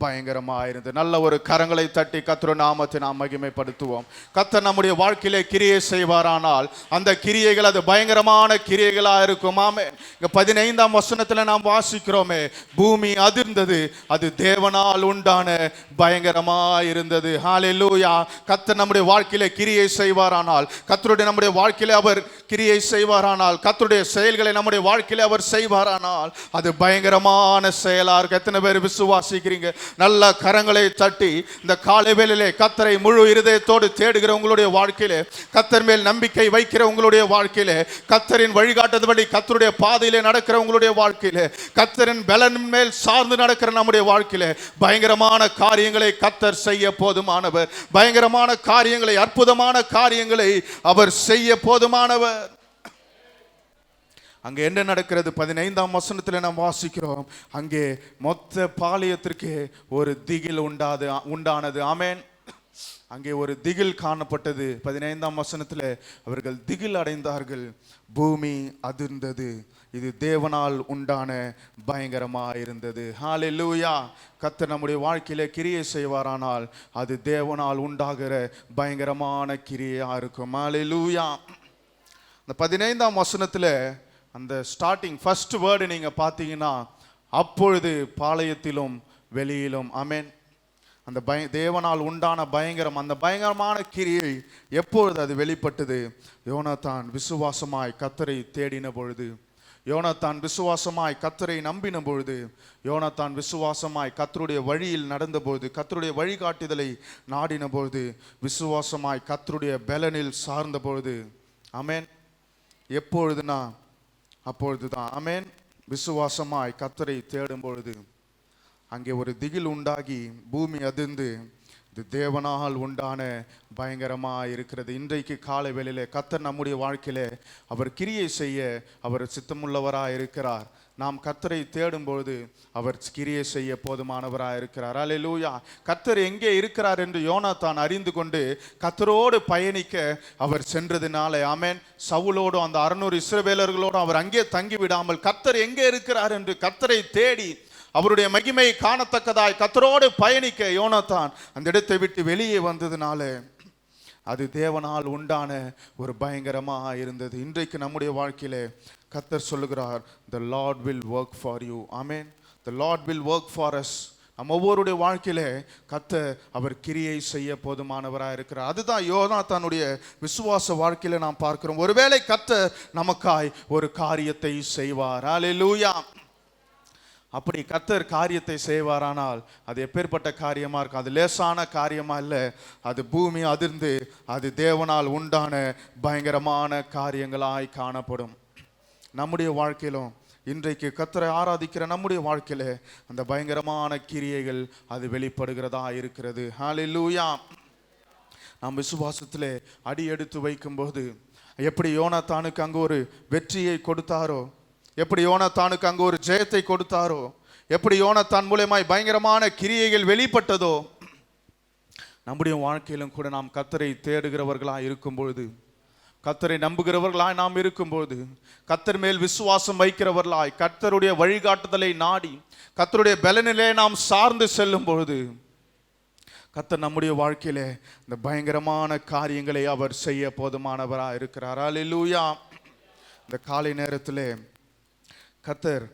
பயங்கரமாயிருந்தது. நல்ல ஒரு கரங்களை தட்டி கர்த்தர் நாமத்தை நாம் மகிமைப்படுத்துவோம். கர்த்தர் நம்முடைய வாழ்க்கையிலே கிரியை செய்வாரானால் அந்த கிரியைகள் அது பயங்கரமான கிரியைகளா இருக்கும். ஆமென். இங்க 15ஆம் வசனத்துல நாம் வாசிக்கிறோமே, பூமி அதிர்ந்தது, அது தேவனால் உண்டான பயங்கரமாயிருந்தது. ஹல்லேலூயா. கர்த்தர் நம்முடைய வாழ்க்கையிலே கிரியை செய்வாரானால், கர்த்தருடைய நம்முடைய வாழ்க்கையிலே அவர் கிரியை செய்வாரானால், கர்த்தருடைய செயல்களை நம்முடைய வாழ்க்கையிலே அவர் செய்வாரானால் அது பயங்கரமான செயலா இருக்கு. எத்தனை பேர் விசுவாசிக்கிறீங்க? நல்ல கரங்களை தட்டி இந்த காலை வேளையிலே கர்த்தரை முழு இருதயத்தோடு தேடுகிற உங்களுடைய வாழ்க்கையிலே, கர்த்தர் மேல் நம்பிக்கை வைக்கிற உங்களுடைய வாழ்க்கையிலே, கர்த்தரின் வழிகாட்டுதபடி கர்த்தருடைய பாதையிலே நடக்கிற உங்களுடைய வாழ்க்கையிலே, கர்த்தரின் பலனின் மேல் சார்ந்து நடக்கிற நம்முடைய வாழ்க்கையிலே பயங்கரமான காரியங்களை கர்த்தர் செய்ய போதுமானவர். பயங்கரமான காரியங்களை, அற்புதமான காரியங்களை அவர் செய்ய போதுமானவர். அங்கே என்ன நடக்கிறது? 15ஆம் வசனத்தில் நாம் வாசிக்கிறோம், அங்கே மொத்த பாளையத்திற்கு ஒரு திகில் உண்டானது. ஆமென். அங்கே ஒரு திகில் காணப்பட்டது. 15ஆம் வசனத்தில் அவர்கள் திகில் அடைந்தார்கள். பூமி அதிர்ந்தது. இது தேவனால் உண்டான பயங்கரமாயிருந்தது. ஹல்லேலூயா. கர்த்தர் நம்முடைய வாழ்க்கையில கிரியை செய்வாரானால் அது தேவனால் உண்டாகிற பயங்கரமான கிரியையா இருக்கும். ஹல்லேலூயா. இந்த 15ஆம் வசனத்துல அந்த ஸ்டார்டிங் ஃபர்ஸ்ட் வேர்டு நீங்க பார்த்தீங்கன்னா, அப்பொழுது பாளையத்திலும் வெளியிலும். ஆமென். அந்த தேவனால் உண்டான பயங்கரம், அந்த பயங்கரமான கிரியை எப்பொழுது அது வெளிப்பட்டது? யோனத்தான் விசுவாசமாய் கர்த்தரை தேடின பொழுது, யோனத்தான் விசுவாசமாய் கர்த்தரை நம்பின பொழுது, யோனத்தான் விசுவாசமாய் கர்த்தருடைய வழியில் நடந்தபோது, கர்த்தருடைய வழிகாட்டுதலை நாடின பொழுது, விசுவாசமாய் கர்த்தருடைய பலனில் சார்ந்த பொழுது. ஆமென். எப்பொழுதுனா அப்பொழுதுதான். ஆமென். விசுவாசமாய் கர்த்தரை தேடும் பொழுது அங்கே ஒரு திகில் உண்டாகி பூமி அதிர்ந்து இது தேவனால் உண்டான பயங்கரமாக இருக்கிறது. இன்றைக்கு காலை வேளையிலே கர்த்தர் நம்முடைய வாழ்க்கையிலே அவர் கிரியை செய்ய அவர் சித்தமுள்ளவராக இருக்கிறார். நாம் கர்த்தரை தேடும்பொழுது அவர் கிரியை செய்ய போதுமானவராக இருக்கிறார். அல்லேலூயா. கர்த்தர் எங்கே இருக்கிறார் என்று யோனத்தான் அறிந்து கொண்டு கர்த்தரோடு பயணிக்க அவர் சென்றதினாலே, ஆமென், சவுலோடு அந்த 600 இஸ்ரவேலர்களோடு அவர் அங்கே தங்கி விடாமல் கர்த்தர் எங்கே இருக்கிறார் என்று கர்த்தரை தேடி அவருடைய மகிமை காணத்தக்கதாய் கர்த்தரோடு பயணிக்க யோனத்தான் அந்த இடத்தை விட்டு வெளியே வந்ததுனால அது தேவனால் உண்டான ஒரு பயங்கரமாக இருந்தது. இன்றைக்கு நம்முடைய வாழ்க்கையிலே கர்த்தர் சொல்லுகிறார், the Lord will work for you. Amen. the Lord will work for us. நம்ம ஒவ்வொருடைய வாழ்க்கையிலே கர்த்தர் அவர் கிரியை செய்ய போதுமானவராக இருக்கிறார். அதுதான் யோனத்தானுடைய விசுவாச வாழ்க்கையில நாம் பார்க்கிறோம். ஒருவேளை கர்த்தர் நமக்காய் ஒரு காரியத்தை செய்வார். அல்லேலூயா. அப்படி கர்த்தர் காரியத்தை செய்வாரானால் அது எப்பேற்பட்ட காரியமா இருக்கும்? அது லேசான காரியமா இல்லை. அது பூமி அதிர்ந்து அது தேவனால் உண்டான பயங்கரமான காரியங்களாய் காணப்படும். நம்முடைய வாழ்க்கையிலும் இன்றைக்கு கர்த்தரை ஆராதிக்கிற நம்முடைய வாழ்க்கையில அந்த பயங்கரமான கிரியைகள் அது வெளிப்படுகிறதா இருக்கிறது. ஹல்லேலூயா. நாம் விசுவாசத்திலே அடி எடுத்து வைக்கும்போது எப்படி யோனாத்தானுக்கு அங்கு ஒரு வெற்றியை கொடுத்தாரோ, எப்படி யோனாத்தானுக்கு அங்கு ஒரு ஜெயத்தை கொடுத்தாரோ, எப்படி யோனாத்தான் மூலமாய் பயங்கரமான கிரியைகள் வெளிப்பட்டதோ, நம்முடைய வாழ்க்கையிலும் கூட நாம் கர்த்தரை தேடுகிறவர்களாய் இருக்கும்பொழுது, கர்த்தரை நம்புகிறவர்களாய் நாம் இருக்கும்போது, கர்த்தர் மேல் விசுவாசம் வைக்கிறவர்களாய் கர்த்தருடைய வழிகாட்டுதலை நாடி கர்த்தருடைய பலனிலே நாம் சார்ந்து செல்லும் பொழுது கர்த்தர் நம்முடைய வாழ்க்கையிலே இந்த பயங்கரமான காரியங்களை அவர் செய்ய போதுமானவராக இருக்கிறார். அல்லேலூயா. இந்த காலை நேரத்திலே கர்த்தர்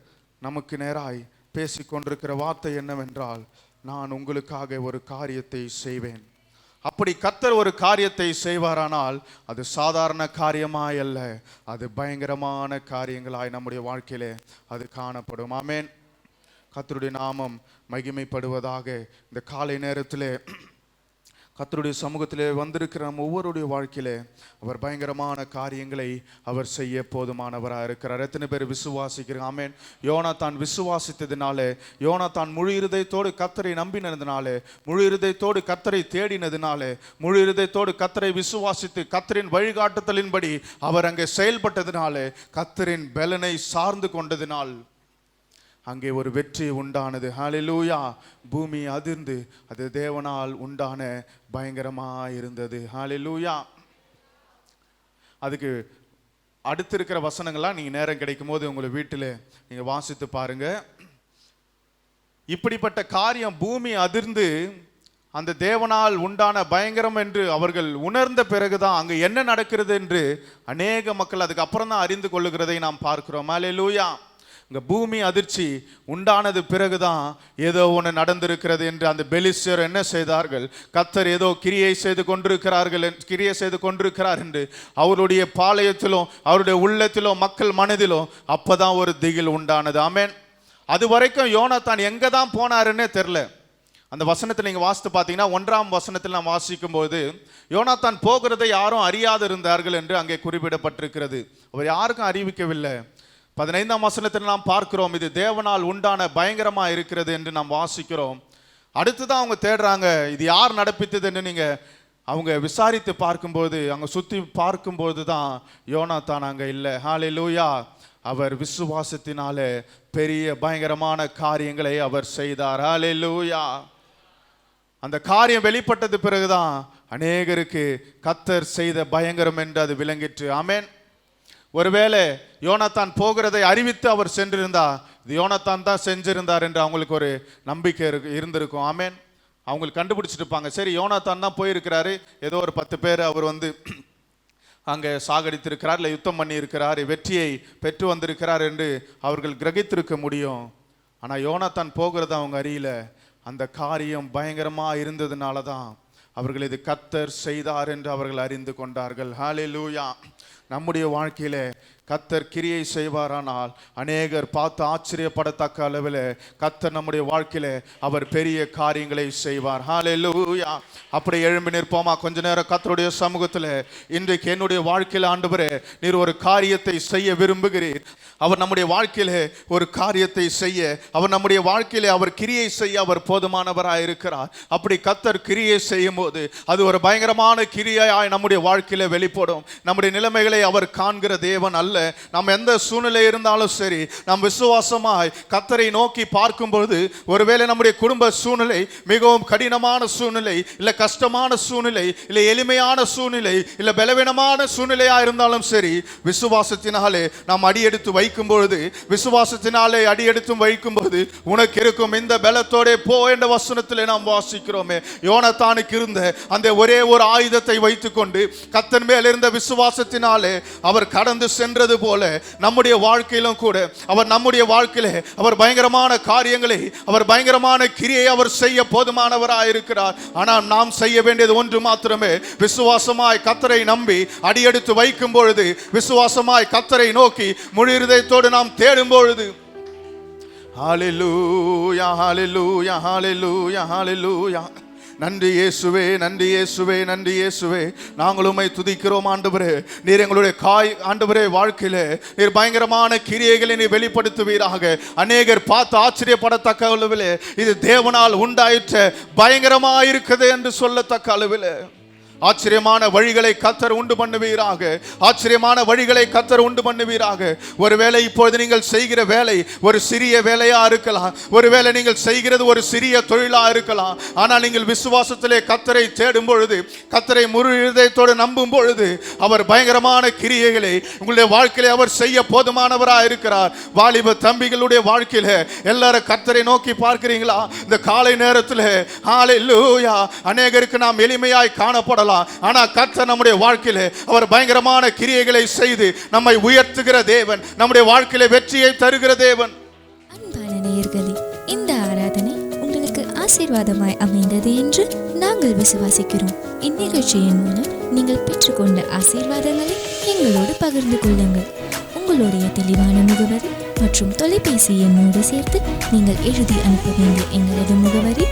நமக்கு நேராய் பேசிக்கொண்டிருக்கிற வார்த்தை என்னவென்றால், நான் உங்களுக்காக ஒரு காரியத்தை செய்வேன். அப்படி கர்த்தர் ஒரு காரியத்தை செய்வாரானால் அது சாதாரண காரியமாய் அல்ல, அது பயங்கரமான காரியங்களாய் நம்முடைய வாழ்க்கையிலே அது காணப்படும். ஆமென். கர்த்தருடைய நாமம் மகிமைப்படுவதாக. இந்த காலை நேரத்திலே கர்த்தருடைய சமூகத்திலே வந்திருக்கிற நம்ம ஒவ்வொருடைய வாழ்க்கையிலே அவர் பயங்கரமான காரியங்களை அவர் செய்ய போதுமானவராக இருக்கிறார். எத்தனை பேர் விசுவாசிக்கிறோம்? ஆமென். யோனாத்தான் விசுவாசித்ததினாலே, யோனாத்தான் முழு இருதயத்தோடு கர்த்தரை நம்பினதினாலே, முழு இருதயத்தோடு கர்த்தரை தேடினதினாலே, முழு இருதயத்தோடு கர்த்தரை விசுவாசித்து கர்த்தரின் வழிகாட்டுதலின்படி அவர் அங்கே செயல்பட்டதினாலே, கர்த்தரின் பலனை சார்ந்து கொண்டதினால் அங்கே ஒரு வெற்றி உண்டானது. ஹல்லேலூயா. பூமி அதிர்ந்து அது தேவனால் உண்டான பயங்கரமாக இருந்தது. ஹல்லேலூயா. அதுக்கு அடுத்து இருக்கிற வசனங்கள்லாம் நீங்கள் நேரம் கிடைக்கும் போது உங்களை வீட்டில் நீங்கள் வாசித்து பாருங்க. இப்படிப்பட்ட காரியம் பூமி அதிர்ந்து அந்த தேவனால் உண்டான பயங்கரம் என்று அவர்கள் உணர்ந்த பிறகுதான் அங்கே என்ன நடக்கிறது என்று அநேக மக்கள் அதுக்கு அப்புறம் தான் அறிந்து கொள்ளுகிறதை நாம் பார்க்கிறோம். ஹல்லேலூயா. இங்கே பூமி அதிர்ச்சி உண்டானது பிறகுதான் ஏதோ ஒன்று நடந்திருக்கிறது என்று அந்த பெலிஸ்தர் என்ன செய்தார்கள், கர்த்தர் ஏதோ கிரியை செய்து கொண்டிருக்கிறார் என்று அவருடைய பாளையத்திலும் அவருடைய உள்ளத்திலும் மக்கள் மனதிலும் அப்பதான் ஒரு திகில் உண்டானது. ஆமென். அது வரைக்கும் யோனாத்தான் எங்கே தான் போனாருன்னே தெரில. அந்த வசனத்தில் நீங்கள் வாசித்து பார்த்தீங்கன்னா 1ஆம் வசனத்தில் நாம் வாசிக்கும் போது யோனாத்தான் போகிறதை யாரும் அறியாது இருந்தார்கள் என்று அங்கே குறிப்பிடப்பட்டிருக்கிறது. அவர் யாருக்கும் அறிவிக்கவில்லை. 15ஆம் வசனத்தில் நாம் பார்க்கிறோம், இது தேவனால் உண்டான பயங்கரமா இருக்கிறது என்று நாம் வாசிக்கிறோம். அடுத்துதான் அவங்க தேடுறாங்க, இது யார் நடப்பித்தது என்று அவங்க விசாரித்து பார்க்கும்போது, அங்க சுத்தி பார்க்கும்போது தான் யோனாத்தான் அங்க இல்லை. ஹல்லேலூயா. அவர் விசுவாசத்தினாலே பெரிய பயங்கரமான காரியங்களை அவர் செய்தார். ஹல்லேலூயா. அந்த காரியம் வெளிப்பட்டது பிறகுதான் அநேகருக்கு கர்த்தர் செய்த பயங்கரம் என்று அது விளங்கிற்று. ஆமென். ஒருவேளை யோனாத்தான் போகிறதை அறிவித்து அவர் சென்றிருந்தா இது யோனாத்தான் தான் செஞ்சிருந்தார் என்று அவங்களுக்கு ஒரு நம்பிக்கை இருந்திருக்கும். ஆமென். அவங்களுக்கு கண்டுபிடிச்சிட்டு இருப்பாங்க, சரி யோனாத்தான் தான் போயிருக்கிறாரு, ஏதோ ஒரு 10 பேர் அவர் அங்கே சாகடித்திருக்கிறார், இல்லை யுத்தம் பண்ணி இருக்கிறார், வெற்றியை பெற்று வந்திருக்கிறார் என்று அவர்கள் கிரகித்திருக்க முடியும். ஆனால் யோனாத்தான் போகிறத அவங்க அறியல. அந்த காரியம் பயங்கரமாக இருந்ததுனால தான் அவர்கள் இது கர்த்தர் செய்தார் என்று அவர்கள் அறிந்து கொண்டார்கள். ஹல்லேலூயா. நம்முடைய வாழ்க்கையில கர்த்தர் கிரியை செய்வாரானால் அநேகர் பார்த்து ஆச்சரியப்படத்தக்க அளவில் கர்த்தர் நம்முடைய வாழ்க்கையில அவர் பெரிய காரியங்களை செய்வார். ஹல்லேலூயா. அப்படி எழும்பி நிற்போமா கொஞ்ச நேரம் கர்த்தருடைய சமூகத்தில். இன்றைக்கு என்னுடைய வாழ்க்கையில் ஆண்டவரே நீர் ஒரு காரியத்தை செய்ய விரும்புகிறீர். அவர் நம்முடைய வாழ்க்கையில ஒரு காரியத்தை செய்ய, அவர் நம்முடைய வாழ்க்கையில அவர் கிரியை செய்ய அவர் போதுமானவராக இருக்கிறார். அப்படி கர்த்தர் கிரியை செய்யும் போது அது ஒரு பயங்கரமான கிரியையாய் நம்முடைய வாழ்க்கையில வெளிப்படும். நம்முடைய நிலைமைகளை அவர் காண்கிற தேவன் அல்ல. நாம் எந்த சூழ்நிலை இருந்தாலும் சரி, நாம் விசுவாசமாய் கர்த்தரை நோக்கி பார்க்கும்போது, ஒருவேளை நம்முடைய குடும்ப சூழ்நிலை மிகவும் கடினமான சூழ்நிலை, இல்லை கஷ்டமான சூழ்நிலை, இல்லை எளிமையான சூழ்நிலை, இல்லை பலவீனமான சூழ்நிலையா இருந்தாலும் சரி, விசுவாசத்தினாலே நாம் அடியெடுத்து வைக்கும் பொழுது, விசுவாசத்தினாலே அடியெடுத்து வைக்கும் போது உனக்கு இருக்கும் இந்த பலத்தோட போ என்ற வசனத்திலே நாம் வாசிக்கிறோமே. யோனாத்தானுக்கு இருந்த அந்த ஒரே ஒரு ஆயுதத்தை வைத்துக்கொண்டு கர்த்தர் மேல் இருந்த விசுவாசத்தினாலே அவர் கடந்து சென்றது போல நம்முடைய வாழ்க்கையிலும் கூட அவர் நம்முடைய வாழ்க்கையிலே அவர் பயங்கரமான காரியங்களை, அவர் பயங்கரமான கிரியை அவர் செய்ய போதுமானவராக இருக்கிறார். ஆனால் நாம் செய்ய வேண்டியது ஒன்று மாத்திரமே, விசுவாசமாய் கர்த்தரை நம்பி அடியெடுத்து வைக்கும் பொழுது, விசுவாசமாய் கர்த்தரை நோக்கி முழு இதயத்தோடு நாம் தேடும் பொழுது, ஹல்லேலூயா ஹல்லேலூயா ஹல்லேலூயா ஹல்லேலூயா. நன்றி இயேசுவே, நன்றி இயேசுவே, நன்றி இயேசுவே. நாங்கள் உம்மை துதிக்கிறோம் ஆண்டவரே. நீர் எங்களுடைய ஆண்டவரே வாழ்க்கையிலே நீர் பயங்கரமான கிரியைகளை நீர் வெளிப்படுத்துவீராக. அநேகர் பார்த்து ஆச்சரியப்படத்தக்க அளவிலே இது தேவனால் உண்டாயிற்ற பயங்கரமாயிருக்குது என்று சொல்லத்தக்க அளவிலே ஆச்சரியமான வழிகளை கர்த்தர் உண்டு பண்ணுவீராக. ஆச்சரியமான வழிகளை கர்த்தர் உண்டு பண்ணுவீராக. ஒருவேளை இப்பொழுது நீங்கள் செய்கிற வேலை ஒரு சிறிய வேலையா இருக்கலாம், ஒருவேளை நீங்கள் செய்கிறது ஒரு சிறிய தொழிலா இருக்கலாம். ஆனால் நீங்கள் விசுவாசத்திலே கர்த்தரை தேடும் பொழுது, கர்த்தரை முழு இதயத்தோடு நம்பும் பொழுது அவர் பயங்கரமான கிரியைகளை உங்களுடைய வாழ்க்கையிலே அவர் செய்ய போதுமானவராக இருக்கிறார். வாலிப தம்பிகளுடைய வாழ்க்கையில எல்லாரும் கர்த்தரை நோக்கி பார்க்கிறீங்களா? இந்த காலை நேரத்தில் ஹல்லேலூயா. அநேகருக்கு நாம் எளிமையாய் காணப்படலாம், ஆனா கர்த்தர் நம்முடைய வாழ்க்கையிலே அவர் பயங்கரமான கிரியைகளை செய்து நம்மை உயர்த்துகிற தேவன், நம்முடைய வாழ்க்கையிலே வெற்றியை தருகிற தேவன். அன்பான நேயர்களே, இந்த ஆராதனை உங்களுக்கு ஆசீர்வாதமாய் அமைந்தது என்று நாங்கள் விசுவாசிக்கிறோம். இந்நிகழ்ச்சியின் மூலம் நீங்கள் பெற்றுக்கொண்ட ஆசீர்வாதங்களை எங்களோடு பகிர்ந்து கொள்ளுங்கள். உங்களுடைய தெளிவான முகவரி மற்றும் தொலைபேசி எண்ணோடு சேர்த்து நீங்கள் எழுதி அனுப்ப வேண்டிய எங்களது முகவரி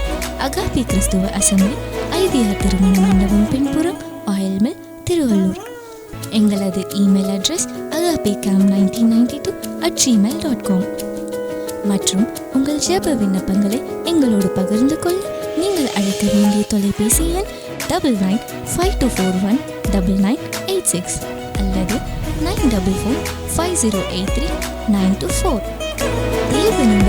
அகாபி கிறிஸ்துவ அசெம்பிளி, ஐடிஆர் திருமண மண்டபம் பின்புறம், ஆயில் மில், திருவள்ளூர். எங்களது இமெயில் அட்ரஸ் agapicam1992@gmail.com. மற்றும் உங்கள் ஜெப விண்ணப்பங்களை எங்களோடு பகிர்ந்து கொள்ள நீங்கள் அழைக்க வேண்டிய தொலைபேசி எண் 9952419986 அல்லது 9445083 924. தேவனும்